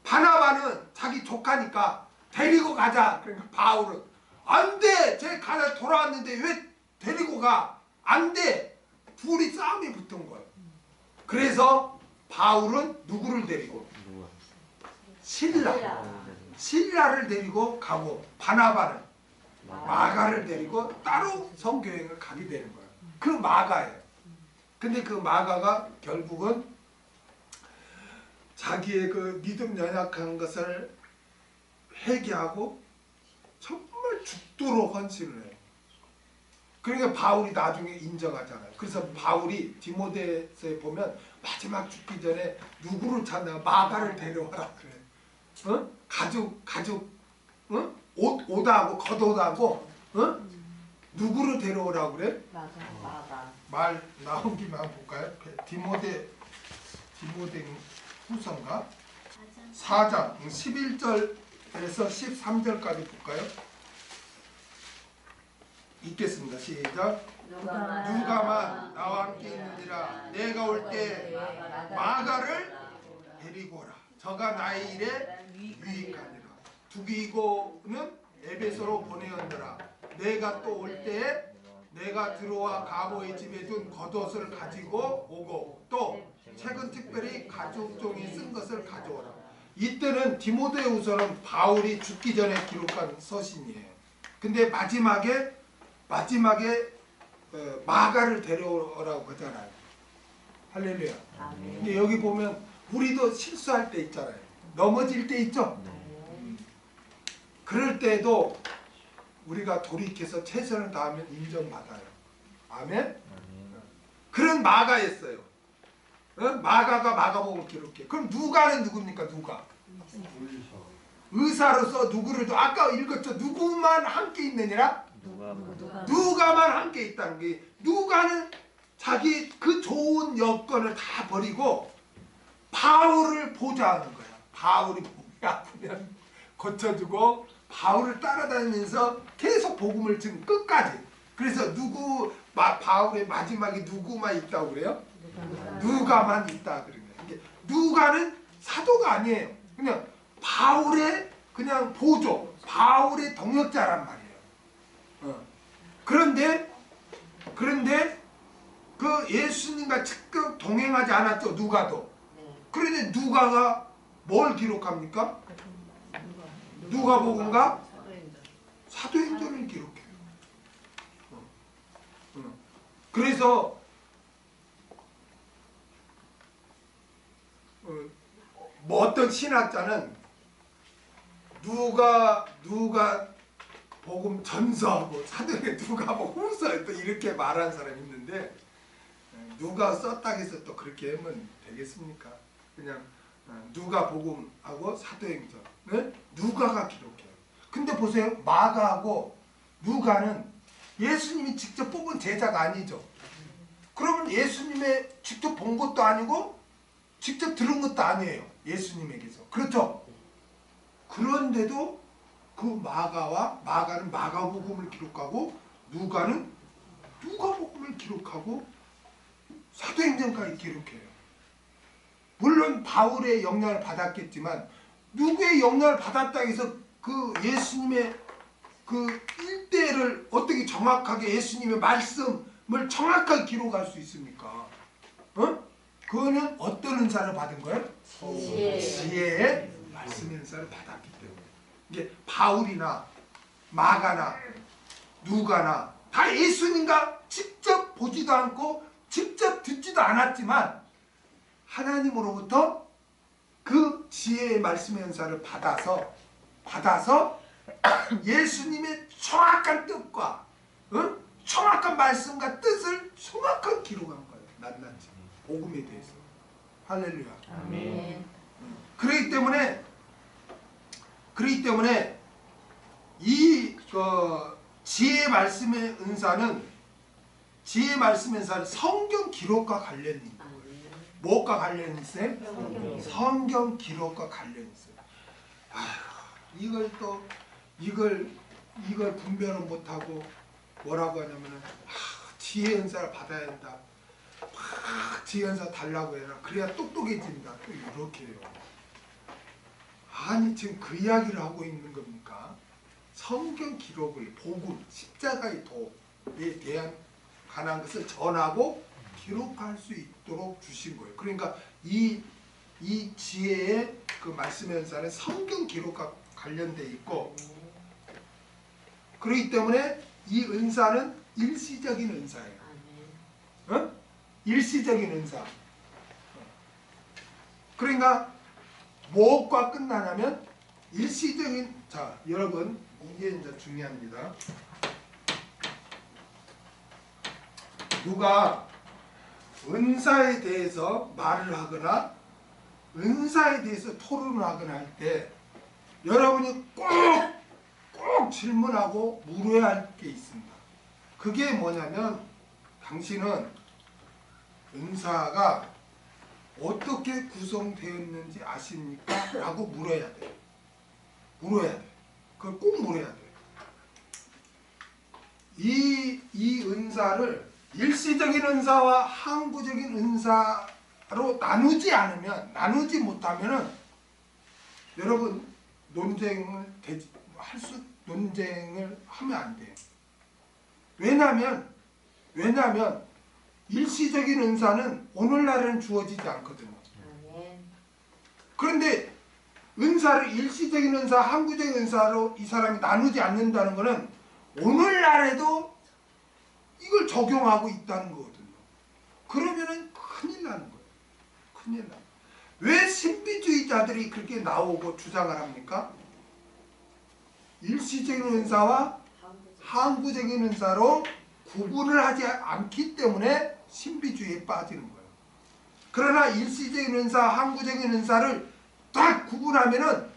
A: 바나바는 자기 조카니까 데리고 가자. 그러니까 바울은 안 돼. 쟤 가다 돌아왔는데 왜 데리고 가? 안 돼. 둘이 싸움이 붙은 거예요. 그래서 바울은 누구를 데리고? 실라를 데리고 가고 바나바는 마가를 데리고 따로 선교여행을 가게 되는 거예요. 그 마가예요. 근데 그 마가가 결국은 자기의 그 믿음 연약한 것을 회개하고 정말 죽도록 헌신을 해요. 그러니까 바울이 나중에 인정하잖아요. 그래서 바울이 디모데서에 보면 마지막 죽기 전에 누구를 찾나? 마가를 데려와라 그래. 가죽, 오다하고 겉오다하고, 누구를 데려오라고 그래?
B: 마가.
A: 말 나온 김에 한번 볼까요? 디모데 후서인가? 4장 11절에서 13절까지 볼까요? 읽겠습니다. 시작. 누가만 나와 함께 있느니라. 내가 올 때 마가를 데리고 오라. 저가 나의 일에 유익하니라. 두기고는 에베소로 보내었느라. 내가 또 올 때에 내가 들어와 가보의 집에 둔 겉옷을 가지고 오고 또 책은 특별히 가죽 종이 쓴 것을 가져오라. 이때는 디모데후서는 바울이 죽기 전에 기록한 서신이에요. 근데 마지막에 마가를 데려오라고 하잖아요. 할렐루야. 근데 여기 보면 우리도 실수할 때 있잖아요. 넘어질 때 있죠. 그럴 때도 우리가 돌이켜서 최선을 다하면 인정받아요. 아멘? 그런 마가였어요. 마가가 마가복음을 기록해. 그럼 누가는 누굽니까? 누가? 의사로서 누구를 아까 읽었죠. 누구만 함께 있느니라? 누가만 함께 있다는 게, 누가는 자기 그 좋은 여건을 다 버리고 바울을 보좌하는 거야. 바울이 몸이 아프면 고쳐주고 바울을 따라다니면서 계속 복음을 지금 끝까지. 그래서 바울의 마지막에 누구만 있다고 그래요? 누가만 있다 그러는 거예요. 누가는 사도가 아니에요. 그냥 바울의 그냥 보조, 바울의 동역자란 말이에요. 그런데 그 예수님과 직접 동행하지 않았죠. 누가도. 그런데 누가가 뭘 기록합니까? 누가복음과 사도행전을 기록해요. 그래서 뭐 어떤 신학자는 누가복음 전서하고 사도행전 누가복음 후서 또 이렇게 말하는 사람이 있는데, 누가 썼다 해서 또 그렇게 하면 되겠습니까? 그냥 누가복음하고 사도행전을 누가가 기록해요. 근데 보세요. 마가하고 누가는 예수님이 직접 뽑은 제자가 아니죠. 그러면 예수님의 직접 본 것도 아니고 직접 들은 것도 아니에요. 예수님에게서. 그렇죠? 그런데도 그 마가는 마가복음을 기록하고 누가는 누가복음을 기록하고 사도행전까지 기록해요. 물론 바울의 영향을 받았겠지만 누구의 영향을 받았다 해서 그 예수님의 그 일대를 어떻게 정확하게 예수님의 말씀을 정확하게 기록할 수 있습니까? 그거는 어떤 은사를 받은 거예요? 지혜의 말씀 은사를 받았기 때문에. 이게 바울이나 마가나 누가나 다 예수님과 직접 보지도 않고 직접 듣지도 않았지만 하나님으로부터 그 지혜의 말씀의 은사를 받아서 예수님의 정확한 뜻과 정확한 말씀과 뜻을 정확하게 기록한 거예요. 낱낱이 복음에 대해서. 할렐루야.
B: 아멘.
A: 그렇기 때문에 이 지혜의 말씀의 은사는 성경 기록과 관련이 있는 거예요. 뭐가 관련이 있어요? 성경 기록과 관련이 있어요. 이걸 분별을 못하고 뭐라고 하냐면은 지혜 은사를 받아야 된다. 지혜 은사 달라고 해라. 그래야 똑똑해진다. 또 이렇게 해요. 아니 지금 그 이야기를 하고 있는 겁니까? 성경 기록을 복음, 십자가의 도에 대한 관한 것을 전하고 기록할 수 있도록 주신 거예요. 그러니까 이 지혜의 그 말씀의 은사는 성경 기록과 관련돼 있고, 그렇기 때문에 이 은사는 일시적인 은사예요. 일시적인 은사. 그러니까 무엇과 끝나냐면 일시적인. 자, 여러분 이게 이제 중요합니다. 누가 은사에 대해서 말을 하거나 은사에 대해서 토론을 하거나 할 때 여러분이 꼭 질문하고 물어야 할 게 있습니다. 그게 뭐냐면, 당신은 은사가 어떻게 구성되었는지 아십니까? 라고 물어야 돼요. 그걸 꼭 물어야 돼요. 이 은사를 일시적인 은사와 항구적인 은사로 나누지 못하면은 여러분 논쟁을 하면 안 돼요. 왜냐하면 일시적인 은사는 오늘날에는 주어지지 않거든요. 그런데 은사를 일시적인 은사, 항구적인 은사로 이 사람이 나누지 않는다는 것은 오늘날에도 이걸 적용하고 있다는 거거든요. 그러면은 큰일 나는 거예요. 큰일 나요. 왜 신비주의자들이 그렇게 나오고 주장을 합니까? 일시적인 은사와 항구적인 은사로 구분을 하지 않기 때문에 신비주의에 빠지는 거예요. 그러나 일시적인 은사, 항구적인 은사를 딱 구분하면은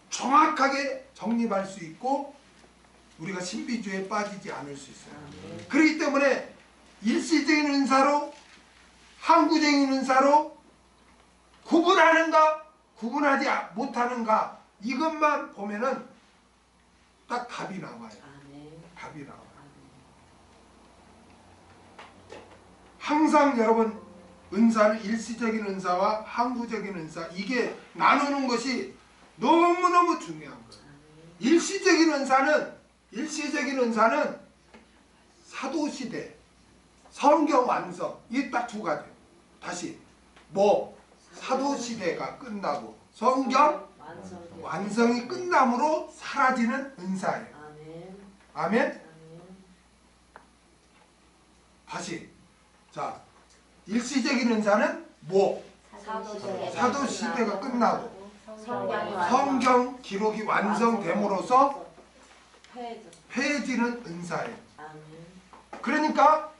A: 정확하게 정립할 수 있고 우리가 신비주의에 빠지지 않을 수 있어요. 그렇기 때문에 일시적인 은사로 항구적인 은사로 구분하는가 구분하지 못하는가 이것만 보면은 딱 답이 나와요. 답이 나와요. 항상 여러분 은사는 일시적인 은사와 항구적인 은사 이게 나누는 것이 너무너무 중요한 거예요. 일시적인 은사는 사도시대, 성경 완성 이 딱 두 가지. 다시 사도시대가 끝나고 성경 완성이 끝남으로 사라지는 은사예요. 아멘? 다시 자 일시적인 은사는 사도시대가 끝나고 성경 기록이 완성됨으로써 폐해지는 은사예요. 그러니까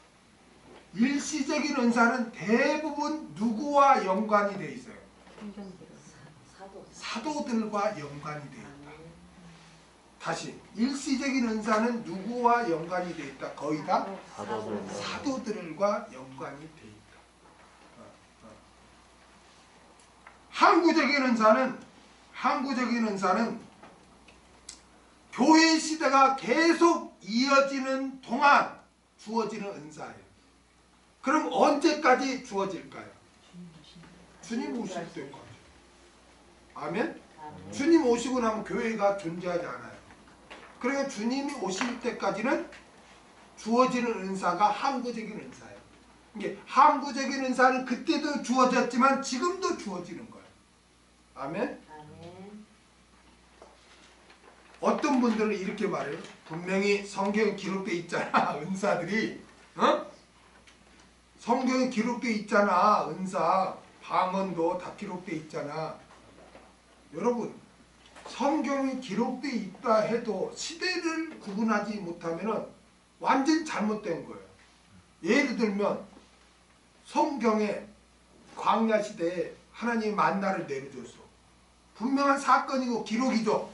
A: 일시적인 은사는 대부분 누구와 연관이 되어 있어요? 사도들과 연관이 되어 있다. 다시 일시적인 은사는 누구와 연관이 되어 있다? 거의 다 사도들과 연관이 되어 있다. 항구적인 은사는 교회 시대가 계속 이어지는 동안 주어지는 은사예요. 그럼 언제까지 주어질까요? 주님 오실 때까지. 아멘? 주님 오시고 나면 교회가 존재하지 않아요. 그러니까 주님이 오실 때까지는 주어지는 은사가 항구적인 은사예요. 이게 항구적인 은사는 그때도 주어졌지만 지금도 주어지는 거예요. 아멘? 어떤 분들은 이렇게 말해요. 분명히 성경에 기록되어 있잖아. 은사들이. 성경에 기록되어 있잖아. 은사. 방언도 다 기록되어 있잖아. 여러분 성경에 기록되어 있다 해도 시대를 구분하지 못하면 완전 잘못된 거예요. 예를 들면 성경에 광야 시대에 하나님이 만나를 내려줬어. 분명한 사건이고 기록이죠.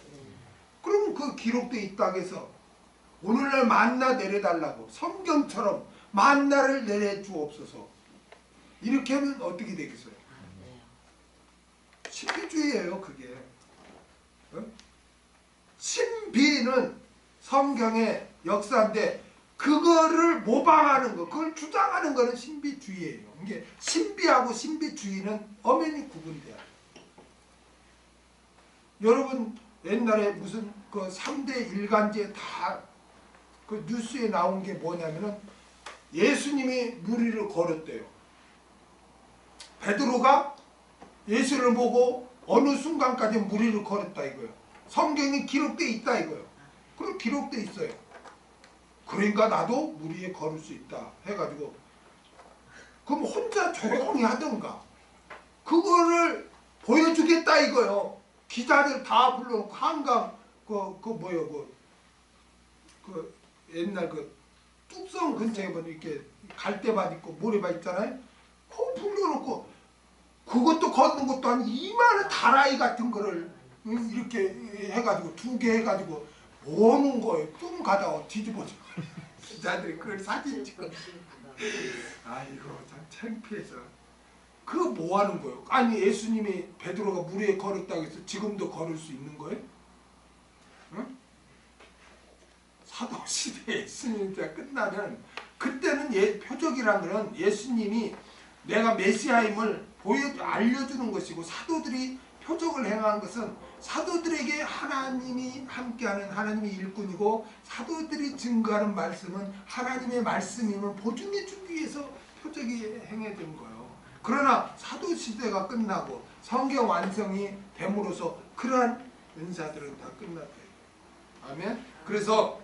A: 그러면 그 기록되어 있다고 해서 오늘날 만나 내려달라고 성경처럼 만나를 내려주옵소서 이렇게 하면 어떻게 되겠어요? 신비주의예요 그게. 신비는 성경의 역사인데 그거를 모방하는 거, 그걸 주장하는 거는 신비주의예요. 이게 신비하고 신비주의는 엄연히 구분돼요. 여러분 옛날에 무슨 그 3대 일간지에 다 그 뉴스에 나온 게 뭐냐면은 예수님이 무리를 걸었대요. 베드로가 예수를 보고 어느 순간까지 무리를 걸었다 이거예요. 성경이 기록되어 있다 이거예요. 그럼 기록되어 있어요. 그러니까 나도 무리에 걸을 수 있다 해가지고 그럼 혼자 조용히 하던가 그거를 보여주겠다 이거예요. 기자들 다 불러놓고 한강 그 옛날 그 뚝성 근처에 보면 이렇게 갈대밭 있고 모래밭 있잖아요. 그거 불러놓고 그것도 걷는 것도 한 이만한 다라이 같은 거를 이렇게 해가지고 2개 해가지고 모으는 거예요. 좀 가다가 뒤집어져. 기자들이 그걸 사진 찍고 아이고 참 창피해서 그거 뭐 하는 거예요? 아니 예수님이 베드로가 물 위에 걸었다고 해서 지금도 걸을 수 있는 거예요? 응? 사도시대 예수님 때 끝나면 그때는 표적이란 것은 예수님이 내가 메시아임을 알려주는 것이고, 사도들이 표적을 행한 것은 사도들에게 하나님이 함께하는 하나님의 일꾼이고, 사도들이 증거하는 말씀은 하나님의 말씀임을 보증해 주기 위해서 표적이 행해진 거예요. 그러나 사도시대가 끝나고 성경 완성이 됨으로써 그러한 은사들은 다 끝났대요. 아멘. 그래서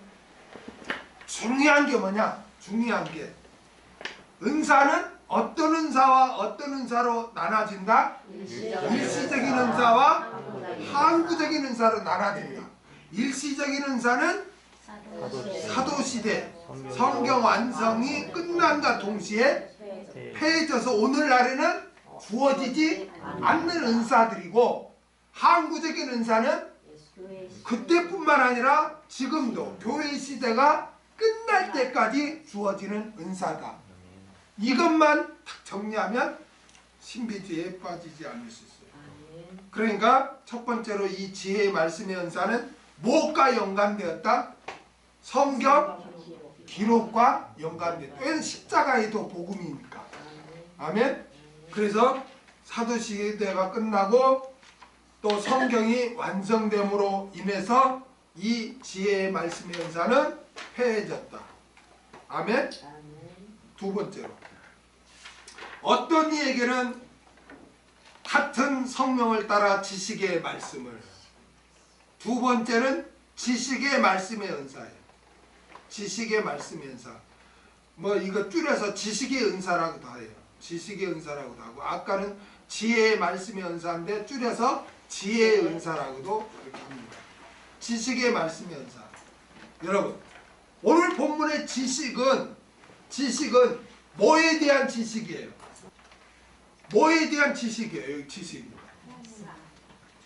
A: 중요한 게 뭐냐? 중요한 게 은사는 어떤 은사와 어떤 은사로 나눠진다? 일시적인 은사와 항구적인 은사로 나눠진다. 일시적인 은사는 사도시대 성경 완성이 끝난과 동시에 폐해져서 오늘날에는 주어지지 않는 은사들이고, 항구적인 은사는 그때뿐만 아니라 지금도 교회 시대가 끝날 때까지 주어지는 은사다. 이것만 딱 정리하면 신비주의에 빠지지 않을 수 있어요. 그러니까 첫 번째로 이 지혜의 말씀의 은사는 무엇과 연관되었다? 성경 기록과 연관되었다. 왜냐하면 십자가에도 복음이니까. 아멘. 그래서 사도시대가 끝나고 또 성경이 완성됨으로 인해서 이 지혜의 말씀의 은사는 폐해졌다. 아멘. 두 번째로, 어떤 이에게는 같은 성령을 따라 지식의 말씀을, 두 번째는 지식의 말씀의 은사예요. 지식의 말씀의 은사. 뭐 이거 줄여서 지식의 은사라고도 해요. 지식의 은사라고도 하고, 아까는 지혜의 말씀의 은사인데 줄여서 지혜의 은사라고도 그렇게 합니다. 지식의 말씀의 은사. 여러분, 오늘 본문의 지식은 뭐에 대한 지식이에요? 뭐에 대한 지식이에요? 여기 지식입니다.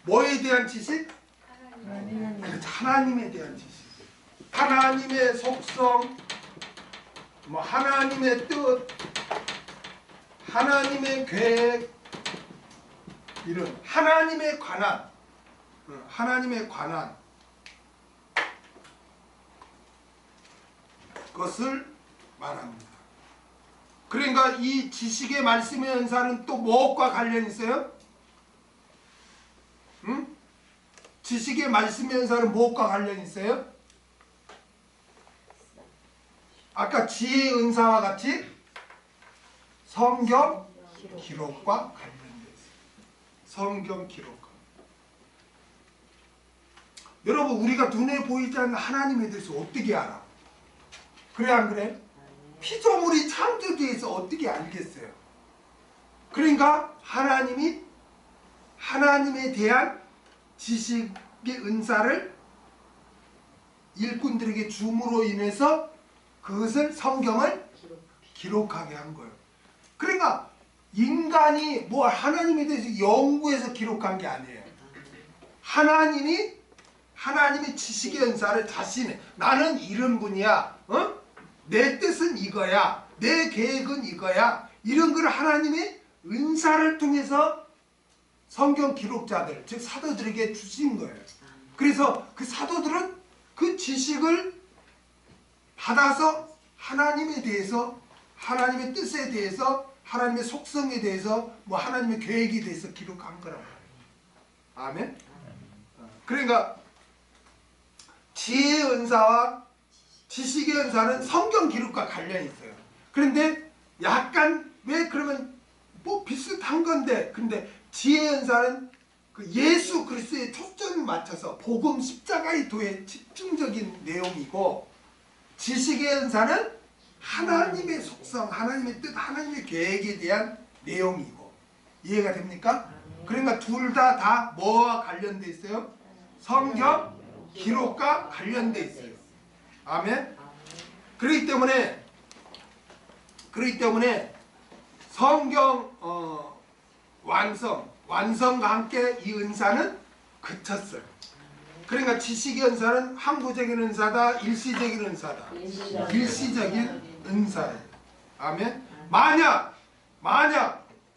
A: 뭐에 대한 지식? 하나님에 대한 지식. 하나님의 속성, 뭐 하나님의 뜻, 하나님의 계획, 이런 하나님에 관한 것을 말합니다. 그러니까 이 지식의 말씀의 은사는 또 무엇과 관련이 있어요? 지식의 말씀의 은사는 무엇과 관련이 있어요? 아까 지혜의 은사와 같이 성경 기록과 관련되어 있어요. 성경 기록과. 여러분, 우리가 눈에 보이지 않는 하나님에 대해서 어떻게 알아? 그래 안 그래? 피조물이 창조주에서 어떻게 알겠어요? 그러니까 하나님에 대한 지식의 은사를 일꾼들에게 줌으로 인해서 그것을 성경을 기록하게 한 거예요. 그러니까 인간이 뭐 하나님에 대해서 연구해서 기록한 게 아니에요. 하나님의 지식의 은사를 자신의, 나는 이런 분이야, 내 뜻은 이거야, 내 계획은 이거야, 이런 걸 하나님의 은사를 통해서 성경 기록자들, 즉 사도들에게 주신 거예요. 그래서 그 사도들은 그 지식을 받아서 하나님에 대해서, 하나님의 뜻에 대해서, 하나님의 속성에 대해서, 뭐 하나님의 계획에 대해서 기록한 거라고. 아멘. 그러니까 지혜의 은사와 지식의 은사는 성경 기록과 관련이 있어요. 그런데 약간 왜 그러면 뭐 비슷한 건데, 근데 지혜의 은사는 그 예수 그리스도의 초점을 맞춰서 복음 십자가의 도에 집중적인 내용이고, 지식의 은사는 하나님의 속성, 하나님의 뜻, 하나님의 계획에 대한 내용이고. 이해가 됩니까? 그러니까 둘 다 뭐와 관련돼 있어요? 성경 기록과 관련돼 있어요. 아멘. 그렇기 때문에 성경 완성과 함께 이 은사는 그쳤어요. 그러니까 지식의 은사는 항구적인 은사다, 일시적인 은사다. 일시적인 은사예요. 아멘. 만약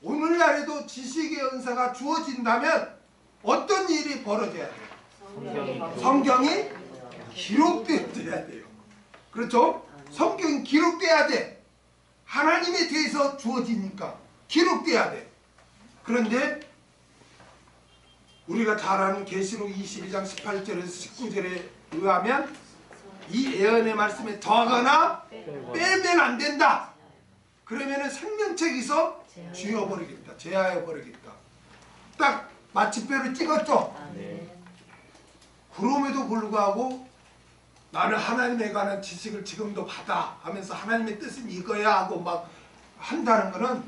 A: 오늘날에도 지식의 은사가 주어진다면 어떤 일이 벌어져야 돼요? 성경이 기록되어야 돼요. 그렇죠? 성경이 기록돼야 돼. 하나님에 대해서 주어지니까 기록돼야 돼. 그런데 우리가 잘 아는 계시록 22장 18절에서 19절에 의하면 이 예언의 말씀에 더하거나 빼면 안 된다. 그러면은 생명책에서 쥐어버리겠다. 제하여버리겠다. 딱 마침표를 찍었죠. 그럼에도 불구하고 나는 하나님에 관한 지식을 지금도 받아 하면서 하나님의 뜻은 이거야 하고 막 한다는 거는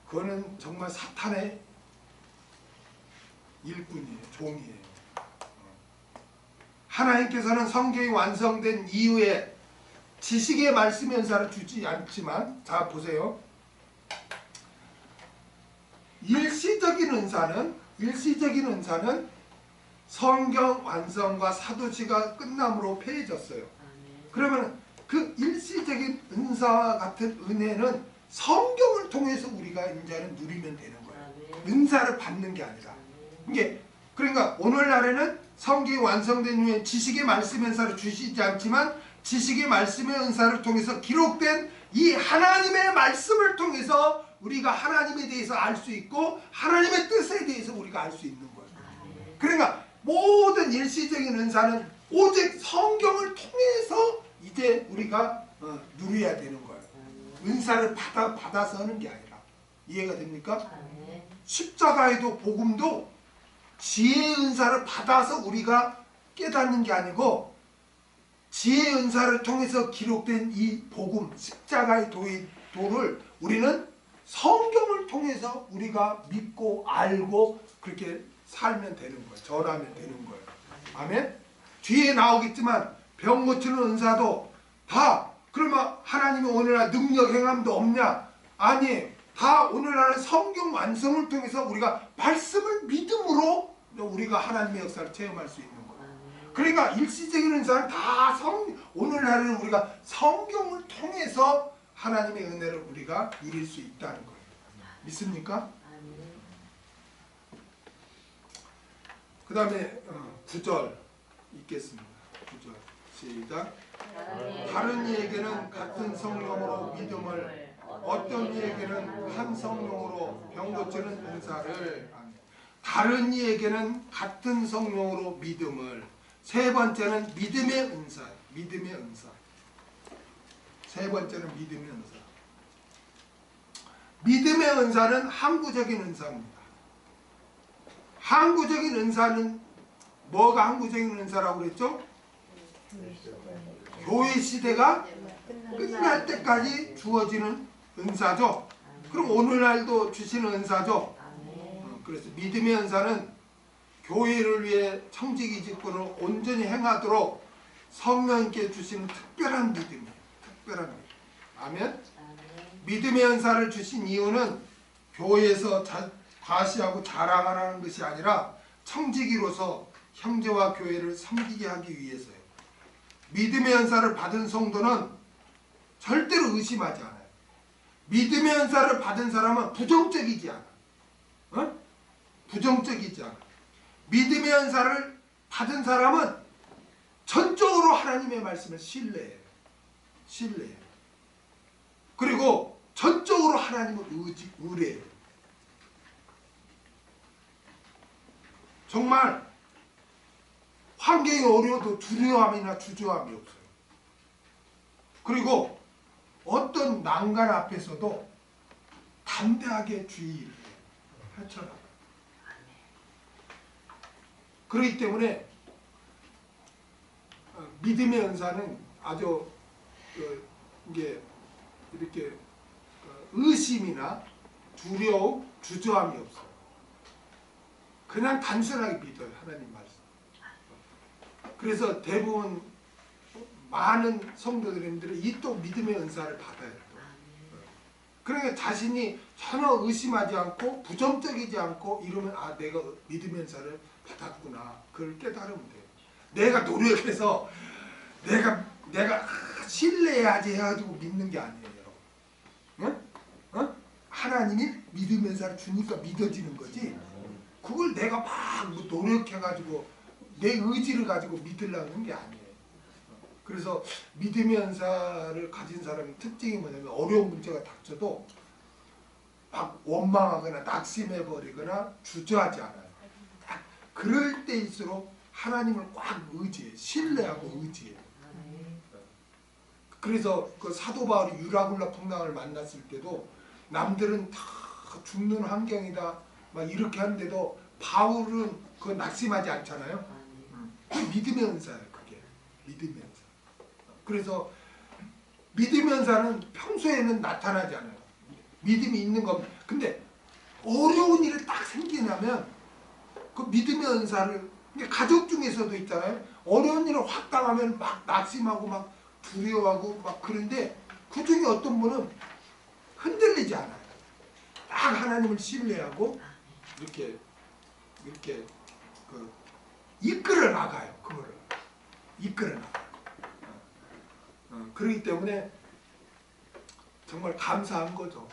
A: 그거는 정말 사탄의 일꾼이에요. 종이에요. 하나님께서는 성경이 완성된 이후에 지식의 말씀 연사를 주지 않지만, 자 보세요. 일시적인 은사는 성경 완성과 사도시가 끝남으로 폐해졌어요. 그러면 그 일시적인 은사와 같은 은혜는 성경을 통해서 우리가 이제는 누리면 되는 거예요. 은사를 받는 게 아니라. 이게 그러니까 오늘날에는 성경이 완성된 후에 지식의 말씀 은사를 주시지 않지만 지식의 말씀의 은사를 통해서 기록된 이 하나님의 말씀을 통해서 우리가 하나님에 대해서 알 수 있고 하나님의 뜻에 대해서 우리가 알 수 있는 거예요. 그러니까 모든 일시적인 은사는 오직 성경을 통해서 이제 우리가 누려야 되는 거예요. 은사를 받아서 하는 게 아니라. 이해가 됩니까? 십자가에도 복음도 지혜의 은사를 받아서 우리가 깨닫는 게 아니고 지혜의 은사를 통해서 기록된 이 복음, 십자가의 도를 우리는 성경을 통해서 우리가 믿고 알고 그렇게 살면 되는 거예요. 전하면 되는 거예요. 아멘? 뒤에 나오겠지만 병 고치는 은사도 다 그러면 하나님의 오늘날 능력 행함도 없냐? 아니, 다 오늘날은 성경 완성을 통해서 우리가 말씀을 믿음으로 우리가 하나님의 역사를 체험할 수 있는 거예요. 그러니까 일시적인 은사는 다 오늘날은 우리가 성경을 통해서 하나님의 은혜를 우리가 누릴 수 있다는 거예요. 믿습니까? 그 다음에 9절 읽겠습니다. 9절 시작. 다른 이에게는 같은 성령으로 믿음을, 어떤 이에게는 한 성령으로 병 고치는 은사를, 다른 이에게는 같은 성령으로 믿음을, 세 번째는 믿음의 은사. 믿음의 은사. 세 번째는 믿음의 은사. 믿음의 은사는 항구적인 은사입니다. 항구적인 은사는 뭐가 항구적인 은사라고 그랬죠? 교회 시대가 끝날 때까지 주어지는 은사죠. 그럼 오늘날도 주시는 은사죠. 그래서 믿음의 은사는 교회를 위해 청지기 직분을 온전히 행하도록 성령님께 주시는 특별한 믿음이에요. 특별한 믿음. 아멘. 믿음의 은사를 주신 이유는 교회에서 과시하고 자랑하라는 것이 아니라 청지기로서 형제와 교회를 섬기게 하기 위해서요. 믿음의 은사를 받은 성도는 절대로 의심하지 않아요. 믿음의 은사를 받은 사람은 부정적이지 않아. 부정적이지 않아. 믿음의 은사를 받은 사람은 전적으로 하나님의 말씀을 신뢰해요. 신뢰해요. 그리고 전적으로 하나님을 의뢰해요. 정말 환경이 어려워도 두려움이나 주저함이 없어요. 그리고 어떤 난간 앞에서도 담대하게 주의를 해요. 헤쳐나가요. 그렇기 때문에 믿음의 은사는 아주 이게 이렇게 의심이나 두려움, 주저함이 없어요. 그냥 단순하게 믿어요. 하나님 말씀. 그래서 대부분 많은 성도들님들이 이 또 믿음의 은사를 받아요. 그러니까 자신이 전혀 의심하지 않고 부정적이지 않고 이러면 아 내가 믿음의 은사를 받았구나. 그걸 깨달으면 돼요. 내가 노력해서 내가 신뢰해야지 해가지고 믿는 게 아니에요. 하나님이 믿음의 은사를 주니까 믿어지는 거지. 그걸 내가 막 노력해가지고 내 의지를 가지고 믿으려는 게 아니에요. 그래서 믿음의 은사를 가진 사람의 특징이 뭐냐면 어려운 문제가 닥쳐도 막 원망하거나 낙심해버리거나 주저하지 않아요. 딱 그럴 때일수록 하나님을 꽉 의지해, 신뢰하고 의지해. 그래서 그 사도 바울이 유라굴라 풍랑을 만났을 때도 남들은 다 죽는 환경이다 막 이렇게 하는데도 바울은 그 낙심하지 않잖아요. 믿음의 은사예요. 그게 믿음의 은사. 그래서 믿음의 은사는 평소에는 나타나지 않아요. 믿음이 있는 겁니다. 근데 어려운 일이 딱 생기냐면 그 믿음의 은사를, 가족 중에서도 있잖아요. 어려운 일을 확 당하면 막 낙심하고 막 두려워하고 막 그런데 그 중에 어떤 분은 흔들리지 않아요. 딱 하나님을 신뢰하고 이렇게 그 이끌어 나가요. 그거를 이끌어 나가요. 그렇기 때문에 정말 감사한 거죠.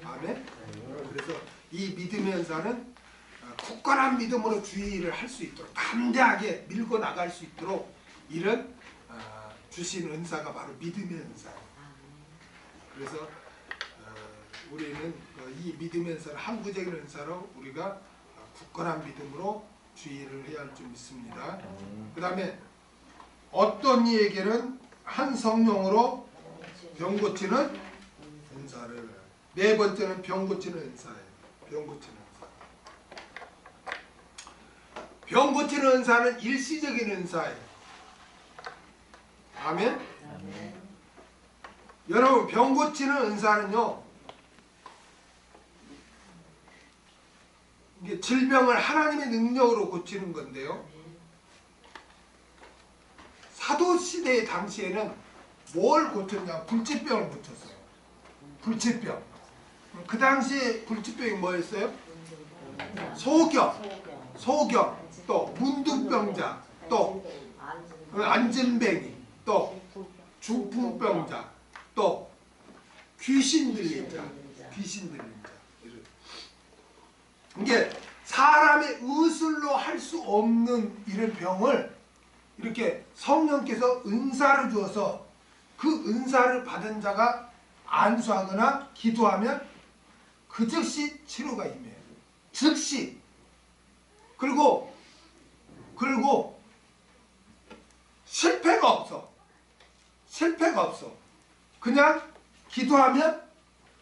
A: 아멘. 그래서 이 믿음의 은사는 굳건한 믿음으로 주의를 할 수 있도록 담대하게 밀고 나갈 수 있도록 이런 주신 은사가 바로 믿음의 은사예요. 그래서 우리는 이 믿음의 은사를 항구적인 은사로 우리가 굳건한 믿음으로 주의를 해야 할 줄 믿습니다. 그 다음에 어떤 이에게는 한 성령으로 병 고치는 은사를, 네 번째는 병 고치는 은사예요. 병 고치는 은사. 병 고치는 은사는 일시적인 은사예요. 아멘? 아멘. 여러분, 병 고치는 은사는요, 이게 질병을 하나님의 능력으로 고치는 건데요. 사도시대 당시에는 뭘 고쳤냐? 불치병을 고쳤어요. 불치병. 그 당시에 불치병이 뭐였어요? 소경, 또 문둥병자, 또 안진뱅이, 또 중풍병자, 또 귀신 들린 자. 이게 사람의 의술로 할 수 없는 이런 병을 이렇게 성령께서 은사를 주어서 그 은사를 받은 자가 안수하거나 기도하면 그 즉시 치료가 임해요. 즉시. 그리고 실패가 없어. 그냥 기도하면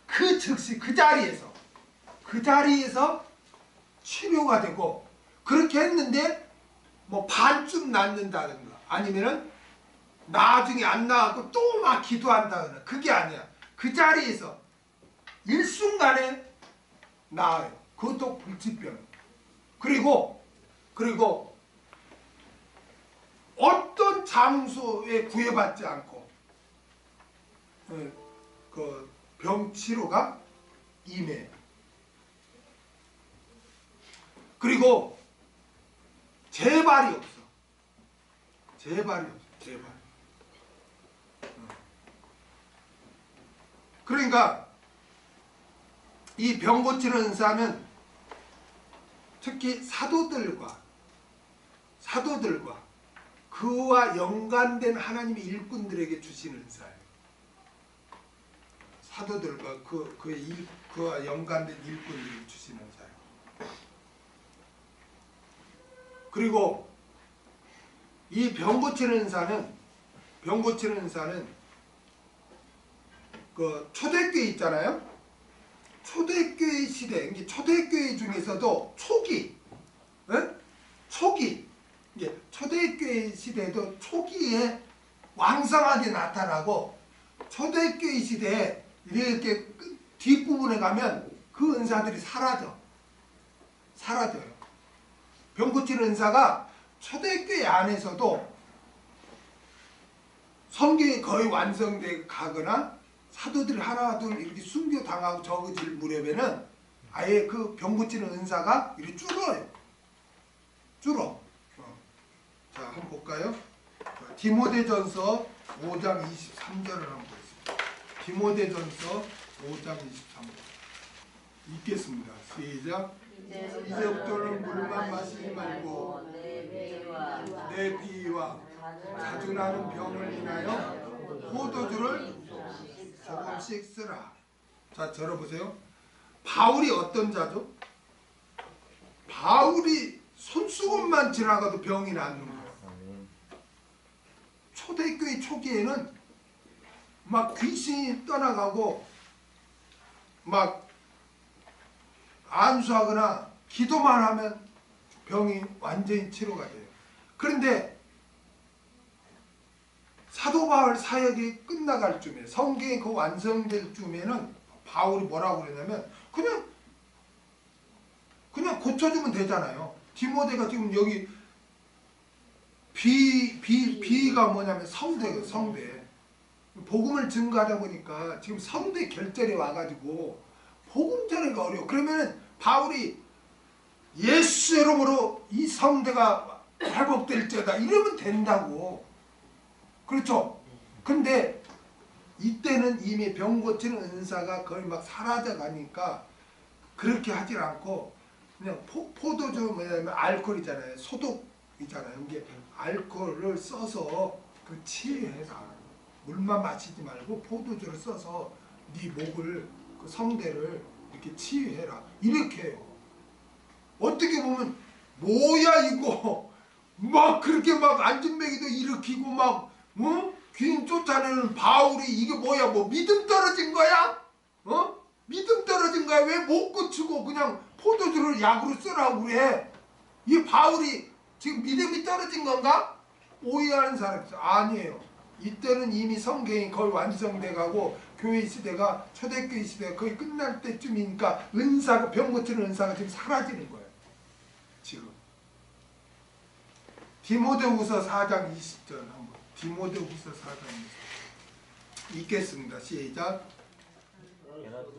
A: 그 즉시 그 자리에서 치료가 되고, 그렇게 했는데 뭐 반쯤 낫는다든가 아니면은 나중에 안 나가고 또 막 기도한다거나 그게 아니야. 그 자리에서 일순간에 나아요. 그것도 불치병. 그리고 어떤 장소에 구애받지 않고 그 병치료가 임해. 그리고 재발이 없어. 그러니까 이 병 고치는 은사는 특히 사도들과 그와 연관된 하나님의 일꾼들에게 주신 은사예요. 사도들과 그와 연관된 일꾼들에게 주신 은사예요. 그리고 이 병 고치는 은사는 그 초대교회 있잖아요. 초대교회 시대, 이게 초대교회 중에서도 초기, 이게 초대교회 시대에도 초기에 왕성하게 나타나고, 초대교회 시대에 이렇게 뒷부분에 가면 그 은사들이 사라져요. 병 고치는 은사가 초대교회 안에서도 성경이 거의 완성돼 가거나 사도들이 하나둘 이렇게 순교당하고 적어질 무렵에는 아예 그 병 고치는 은사가 이렇게 줄어. 자, 한번 볼까요? 디모데전서 5장 23절을 한번 보겠습니다. 디모데전서 5장 23절. 읽겠습니다. 시작. 이제부터는 물만 마시지 말고 내 비위와 자주 나는 병을 인하여 포도주를 조금씩 쓰라. 자, 들어보세요. 바울이 어떤 자죠? 바울이 손수건만 지나가도 병이 낫는 거예요. 초대교회 초기에는 막 귀신이 떠나가고 막 안수하거나 기도만 하면 병이 완전히 치료가 돼요. 그런데 사도 바울 사역이 끝나갈 쯤에, 성경이 그 완성될 쯤에는 바울이 뭐라고 그러냐면 그냥 고쳐주면 되잖아요. 디모데가 지금 여기 비가 뭐냐면 성대예요. 성대. 복음을 증거하다 보니까 지금 성대 결절이 와가지고 복음 전하기가 어려워. 그러면 바울이 예수 이름으로 이 성대가 회복될지어다 이러면 된다고. 그렇죠? 근데 이때는 이미 병 고치는 은사가 거의 막 사라져 가니까 그렇게 하질 않고 그냥 포도주 뭐냐면 알코올이잖아요. 소독이잖아요. 이게 알코올을 써서 그 치유해라. 물만 마시지 말고 포도주를 써서 네 목을, 그 성대를 이렇게 치유해라. 이렇게 해요. 어떻게 보면 뭐야 이거 막 그렇게 막 안진뱅이도 일으키고 막 귀인 쫓아내는 바울이 이게 뭐야, 뭐 믿음 떨어진 거야? 믿음 떨어진 거야? 왜 못 고치고 그냥 포도주를 약으로 쓰라고 그래? 이 바울이 지금 믿음이 떨어진 건가? 오해하는 사람이 있어. 아니에요. 이때는 이미 성경이 거의 완성돼 가고 교회 시대가, 초대교회 시대가 거의 끝날 때쯤이니까 은사가, 병 고치는 은사가 지금 사라지는 거예요. 지금 디모데후서 4장 20절 한번, 디모데후서 4장 20절 읽겠습니다. 시작.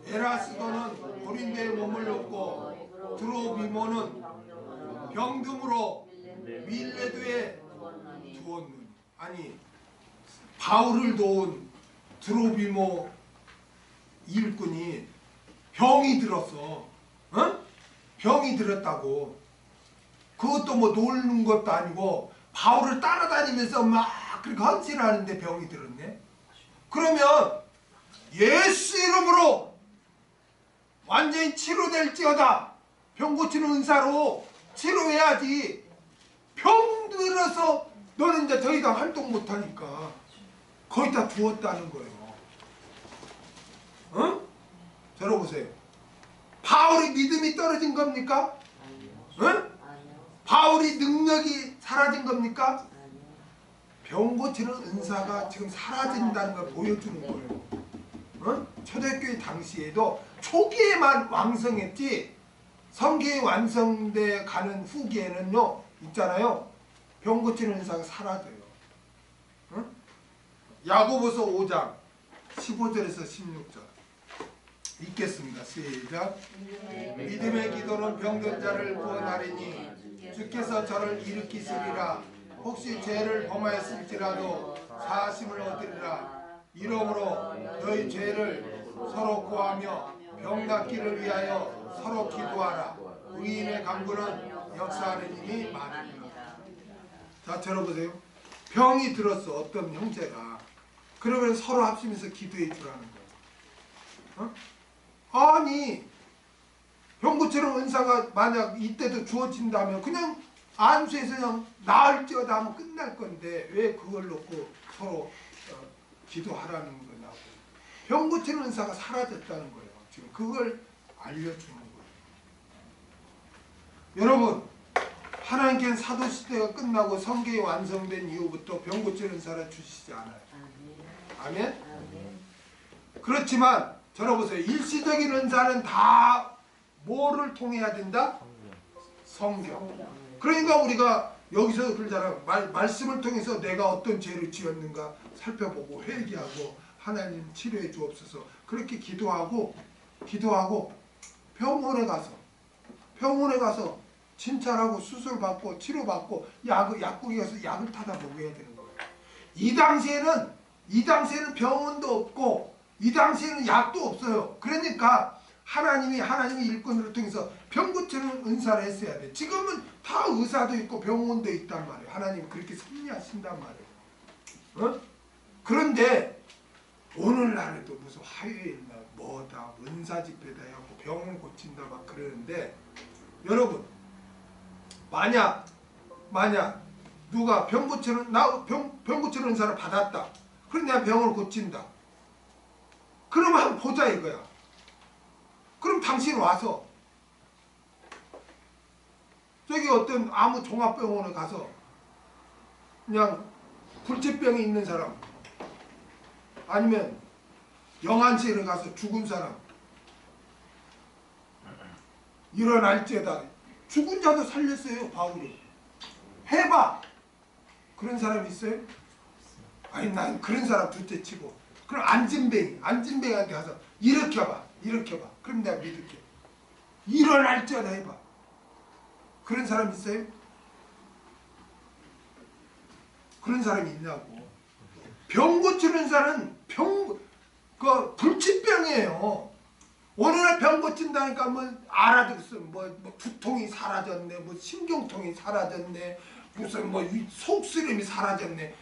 A: 에라스도는 고린도에 몸을 놓고 드로비모는 병금으로 밀레도에 두었느니. 아니, 바울을 도운 드로비모 일꾼이 병이 들었어. 병이 들었다고. 그것도 뭐 놀는 것도 아니고 바울을 따라다니면서 막 그렇게 헌신하는데 병이 들었네. 그러면 예수 이름으로 완전히 치료될지어다. 병 고치는 은사로 치료해야지. 병 들어서 너는 이제 더 이상 활동 못하니까 거기다 두었다는 거예요. 들어보세요. 바울이 믿음이 떨어진 겁니까? 바울이 능력이 사라진 겁니까? 병 고치는 은사가 지금 사라진다는 걸 보여주는 거예요. 초대교회 당시에도 초기에만 왕성했지, 성경이 완성돼 가는 후기에는요, 있잖아요, 병 고치는 은사가 사라져요. 야고보서 5장 15절에서 16절 읽겠습니다. 시작. 믿음의 기도는 병든 자를 구원하리니 주께서 저를 일으키시리라. 혹시 죄를 범하였을지라도 사하심을 얻으리라. 이러므로 너희 죄를 서로 구하며 병 낫기를 위하여 서로 기도하라. 의인의 간구는 역사하는 힘이 많으니라. 자, 들어보세요. 병이 들었어, 어떤 형제가. 그러면 서로 합심해서 기도해 주라는 거예요. 아니, 병 고치는 은사가 만약 이때도 주어진다면 그냥 안수해서 그냥 나을지어다 하면 끝날 건데 왜 그걸 놓고 서로 기도하라는 거냐고. 병 고치는 은사가 사라졌다는 거예요. 지금 그걸 알려주는 거예요. 여러분, 하나님께는 사도시대가 끝나고 성경이 완성된 이후부터 병 고치는 은사를 주시지 않아요. 아멘? 그렇지만 들어보세요. 일시적인 은사는 다 뭐를 통해야 된다? 성경. 그러니까 우리가 여기서 그러잖아. 말씀을 통해서 내가 어떤 죄를 지었는가 살펴보고 회개하고 하나님 치료해 주옵소서. 그렇게 기도하고 병원에 가서 진찰하고 수술받고 치료받고 약국에 가서 약을 타다 먹어야 되는 거예요. 이 당시에는 병원도 없고 이 당시에는 약도 없어요. 그러니까 하나님의 일꾼으로 통해서 병 고치는 은사를 했어야 돼. 지금은 다 의사도 있고 병원도 있단 말이에요. 하나님 그렇게 섭리하신단 말이에요. 어? 그런데 오늘날에도 무슨 화요일날 뭐다 은사 집회다 해갖고 병을 고친다 막 그러는데, 여러분 만약 누가 병 고치는 은사를 받았다. 그럼 내가 병을 고친다. 그러면 한번 보자 이거야. 그럼 당신 와서 저기 어떤 아무 종합병원에 가서 그냥 불치병이 있는 사람, 아니면 영안실에 가서 죽은 사람, 일어날지어다 죽은 자도 살렸어요 바울이. 해봐. 그런 사람 있어요? 아니 난 그런 사람 둘째치고, 그럼 안진뱅이한테 가서 일으켜봐. 그럼 내가 믿을게. 일어날지어다 해봐. 그런 사람 있어요? 그런 사람이 있냐고. 병 고치는 사람은 그 불치병이에요. 어느 날 병 고친다니까 뭐 알아들었어. 뭐 두통이 사라졌네, 뭐 신경통이 사라졌네, 무슨 뭐 속쓰림이 사라졌네.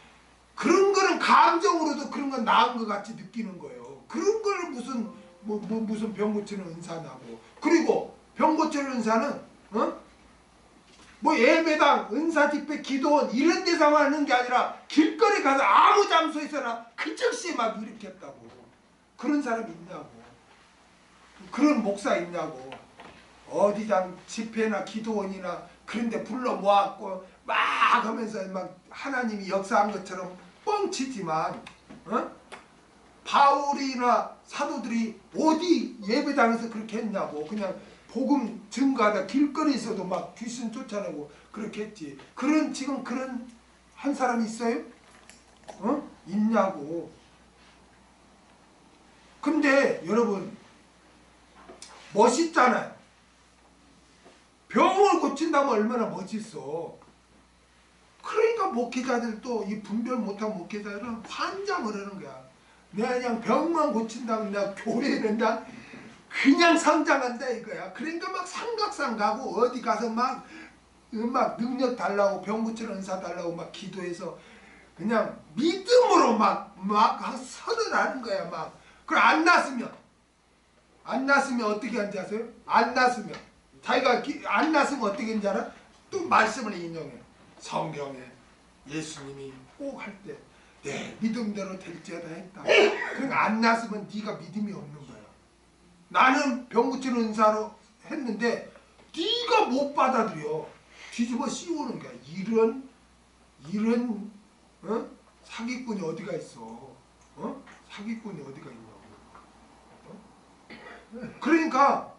A: 그런 거는 감정으로도 그런 건 나은 것 같이 느끼는 거예요. 그런 걸 무슨 병 고치는 은사냐고. 그리고 병 고치는 은사는 뭐 예배당, 은사 집회, 기도원 이런 데서만 하는 게 아니라 길거리 가서 아무 장소에서나 그 즉시 막 일으켰다고. 그런 사람이 있냐고. 그런 목사 있냐고. 어디장 집회나 기도원이나 그런 데 불러 모았고 막 하면서 막 하나님이 역사한 것처럼 뻥치지만, 바울이나 사도들이 어디 예배당에서 그렇게 했냐고. 그냥 복음 증거하다 길거리에서도 막 귀신 쫓아내고 그렇게 했지. 지금 그런 한 사람 있어요? 있냐고. 근데 여러분 멋있잖아요. 병을 고친다면 얼마나 멋있어. 그러니까 목회자들도 이 분별 못한 목회자들은 환장을 하는 거야. 내가 그냥 병만 고친다면 내가 교회는 그냥 성장한다 이거야. 그러니까 막 삼각산 가고 어디 가서 막 능력 달라고, 병 고치는 은사 달라고 막 기도해서 그냥 믿음으로 막 선언하는 거야. 막 그럼 안 났으면 어떻게 하는지 아세요? 안 났으면 자기가 안 났으면 어떻게 하는지 알아? 또 말씀을 인용해. 성경에 예수님이 꼭 할 때 내 믿음대로 될지어다 했다. 그러니까 안 났으면 네가 믿음이 없는 거야. 나는 병 고치는 은사로 했는데 네가 못 받아들여. 뒤집어 씌우는 거야. 이런 사기꾼이 어디가 있어. 사기꾼이 어디가 있냐고. 그러니까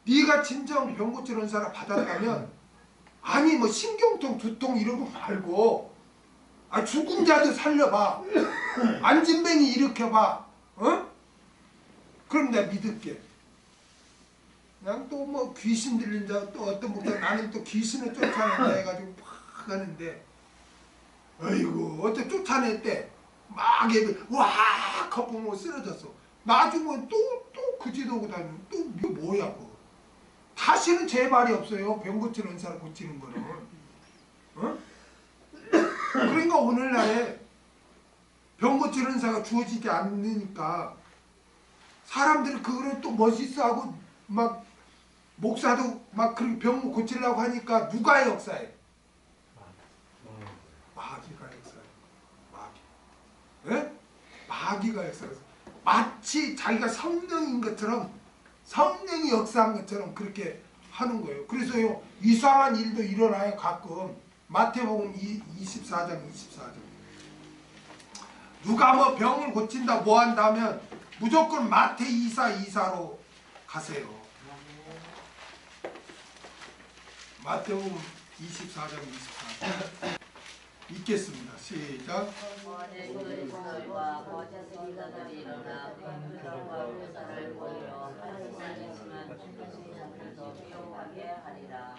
A: 네가 진정 병 고치는 은사를 받았다면, 아니 뭐 신경통, 두통 이런 거 말고 죽은 자도 살려봐. 안진뱅이 일으켜봐. 그럼 내가 믿을게. 그냥 또 뭐 귀신 들린 자, 또 어떤 목사 나는 또 귀신을 쫓아낸다 해가지고 막 하는데, 어이구 어째 쫓아냈대. 막 와 거품으로 쓰러졌어. 나중에 또 그지도고 다니면 또 이거 뭐야 그거. 다시는 재발이 없어요. 병 고치는 은사를 고치는 거는. 그러니까 오늘날에 병 고치는 은사가 주어지지 않으니까 사람들이 그거를 또 멋있어하고 막 목사도 막 그렇게 병 고치려고 하니까 누가 역사해? 마귀가 역사해. 마귀. 마귀가 역사해서 마치 자기가 성령인 것처럼, 성령이 역사한 것처럼 그렇게 하는 거예요. 그래서요 이상한 일도 일어나요 가끔. 마태복음 24장. 누가 뭐 병을 고친다 뭐 한다면 무조건 마태 24로 가세요. 마태복음 24장 24. 읽겠습니다. 시작.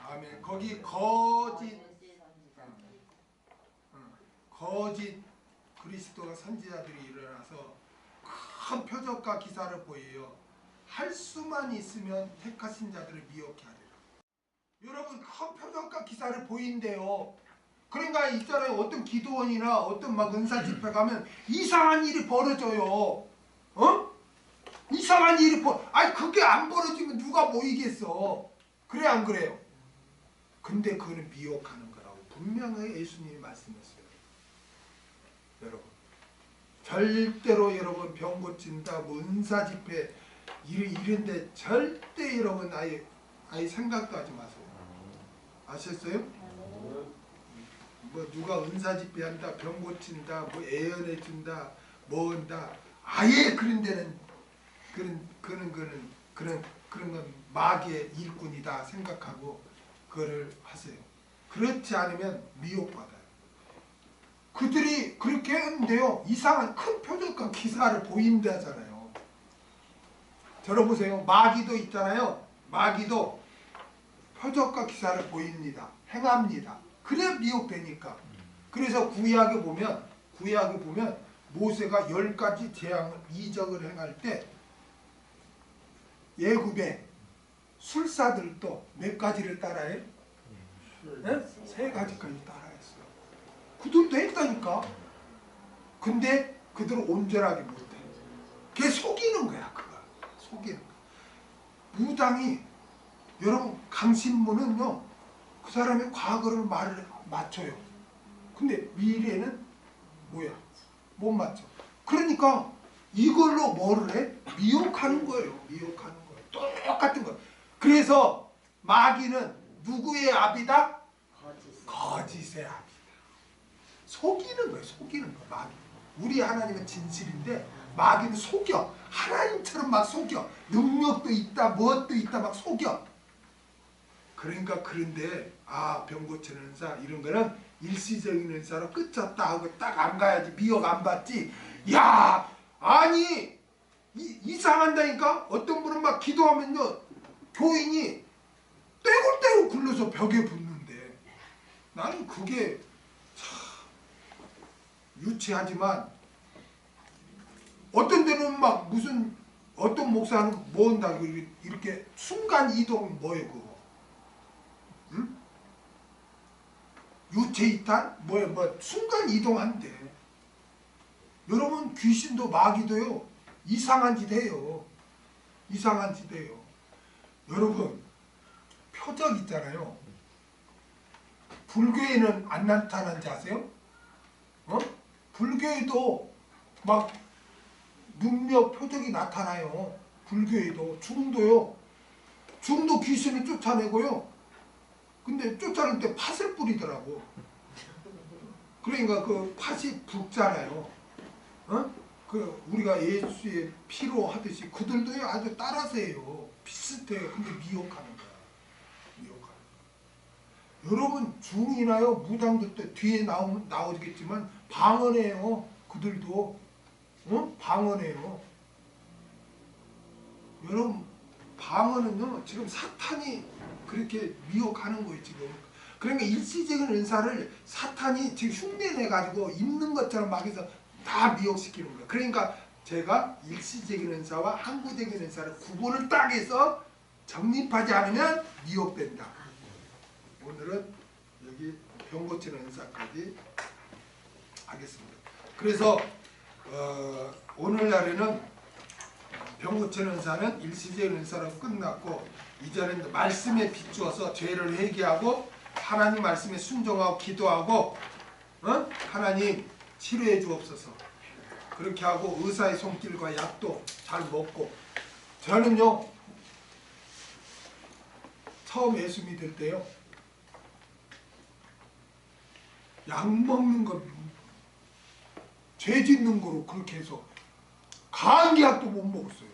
A: 아멘. 거기 거짓 그리스도가 선지자들이 일어나서 큰 표적과 기사를 보여요. 할 수만 있으면 택하신 자들을 미혹해 하리라. 여러분 큰 표적과 기사를 보인대요. 그러니까 있잖아요. 어떤 기도원이나 어떤 막 은사 집회 가면 이상한 일이 벌어져요. 이상한 일이 아니 그게 안 벌어지면 누가 모이겠어. 그래 안 그래요? 근데 그거는 미혹하는 거라고 분명히 예수님이 말씀했어요. 여러분 절대로 여러분 병 고친다 뭐 은사 집회 이런데 절대 여러분 아예 생각도 하지 마세요. 아셨어요? 뭐 누가 은사 집회 한다 병 고친다 뭐 애연해 준다 뭐 한다 아예 그런 데는 그런 건 마귀의 일꾼이다 생각하고 그거를 하세요. 그렇지 않으면 미혹받아요. 그들이 그렇게 했는데요. 이상한 큰 표적과 기사를 보인다잖아요. 들어보세요. 마귀도 있잖아요. 마귀도 표적과 기사를 보입니다. 행합니다. 그래 미혹되니까. 그래서 구약에 보면 모세가 10가지 재앙을 이적을 행할 때 예굽에 술사들도 몇 가지를 따라해? 네? 3가지까지 따라했어요. 그들도 했다니까. 근데 그들은 온전하게 못해. 그게 속이는 거야. 그거 속이는 거. 무당이 여러분 강신문은요 그 사람의 과거를 말을 맞춰요. 근데 미래는 뭐야? 못 맞춰. 그러니까 이걸로 뭐를 해? 미혹하는 거예요. 미혹하는 거예요. 똑같은 거예요. 그래서 마귀는 누구의 압이다? 거짓의 압이다. 속이는 거예요. 속이는 거. 마귀. 우리 하나님은 진실인데 마귀는 속여. 하나님처럼 막 속여. 능력도 있다, 무엇도 있다 막 속여. 그러니까 그런데 병 고치는 은사 이런 거는 일시적인 은사로 끝쳤다 하고 딱 안 가야지. 미혹 안 받지. 야 아니 이상한다니까. 어떤 분은 막 기도하면요 교인이 떼굴떼굴 굴러서 벽에 붙는데 나는 그게 참 유치하지만 어떤 데는 막 무슨 어떤 목사는 뭐 한다고 이렇게 순간 이동 뭐예요 그거? 응? 유체이탈? 뭐 순간 이동한대. 여러분 귀신도 마귀도요 이상한 짓 해요. 이상한 짓 해요. 여러분 표적 있잖아요. 불교에는 안 나타난지 아세요? 불교에도 막 능력 표적이 나타나요. 불교에도 중도요. 중도 귀신을 쫓아내고요. 근데 쫓아낼 때 팥을 뿌리더라고. 그러니까 그 팥이 붉잖아요. 그 우리가 예수의 피로 하듯이 그들도 아주 따라서 해요. 비슷해요. 근데 미혹하는 거야. 미혹하는 거야. 여러분 중이나요 무당들도 뒤에 나오겠지만 방언해요. 그들도 방언해요. 여러분 방언은요 지금 사탄이 그렇게 미혹하는 거예요 지금. 그러니까 일시적인 은사를 사탄이 지금 흉내내가지고 있는 것처럼 막 해서 다 미혹시키는 거예요. 그러니까 제가 일시적인 은사와 항구적인 은사를 구분을 딱 해서 정립하지 않으면 미혹된다. 오늘은 여기 병 고치는 은사까지 하겠습니다. 그래서 오늘날에는 병 고치는 은사는 일시적인 은사로 끝났고 이제는 말씀에 비추어서 죄를 회개하고 하나님 말씀에 순종하고 기도하고 하나님 치료해 주옵소서 그렇게 하고 의사의 손길과 약도 잘 먹고. 저는요 처음 예수 믿을 때요 약 먹는 거 죄 짓는 거로 그렇게 해서 감기약도 못 먹었어요.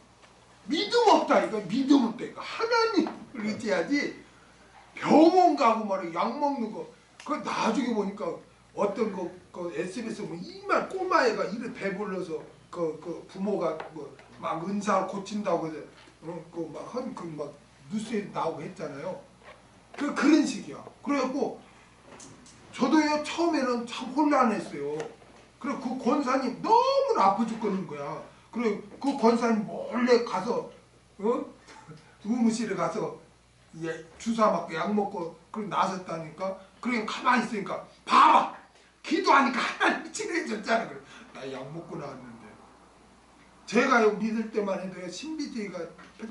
A: 믿음 없다 이거. 믿음 없다 이거. 하나님을 의지하지 병원 가고 말이야 약 먹는 거. 그 나중에 보니까 어떤 그 SBS 보면 이만 꼬마애가 이래 배불러서 그 부모가 뭐 막 은사 고친다고 해서 막 뉴스에 나오고 했잖아요. 그런 식이야. 그래갖고 저도요 처음에는 참 혼란했어요. 그리고 그 권사님 너무 아파 죽겠는 거야. 그래 그 권사님 몰래 가서 의무실에 가서 주사 맞고 약 먹고 그리고 나섰다니까. 그러니까 가만히 있으니까 봐봐, 기도하니까 하나님이 치료해줬잖아. 그래. 나 약 먹고 나왔는데. 제가 믿을 때만 해도 신비주의가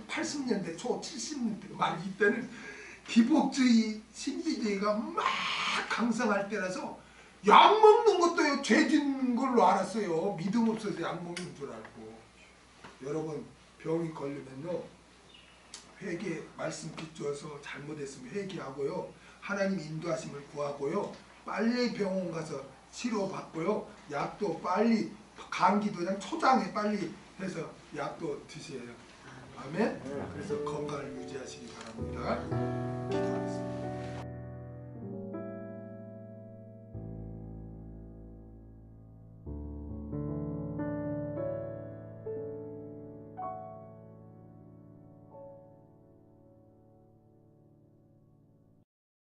A: 80년대 초 70년대 막 이때는 기복주의 신비주의가 막 강성할 때라서 약 먹는 것도 죄 짓는 걸로 알았어요. 믿음 없어서 약 먹는 줄 알고. 여러분 병이 걸리면요, 회개 말씀 비추어서 잘못했으면 회개하고요, 하나님 인도하심을 구하고요, 빨리 병원 가서 치료받고요, 약도 빨리, 감기도 그냥 초장에 빨리 해서 약도 드세요. 아멘. 그래서 건강을 유지하시기 바랍니다.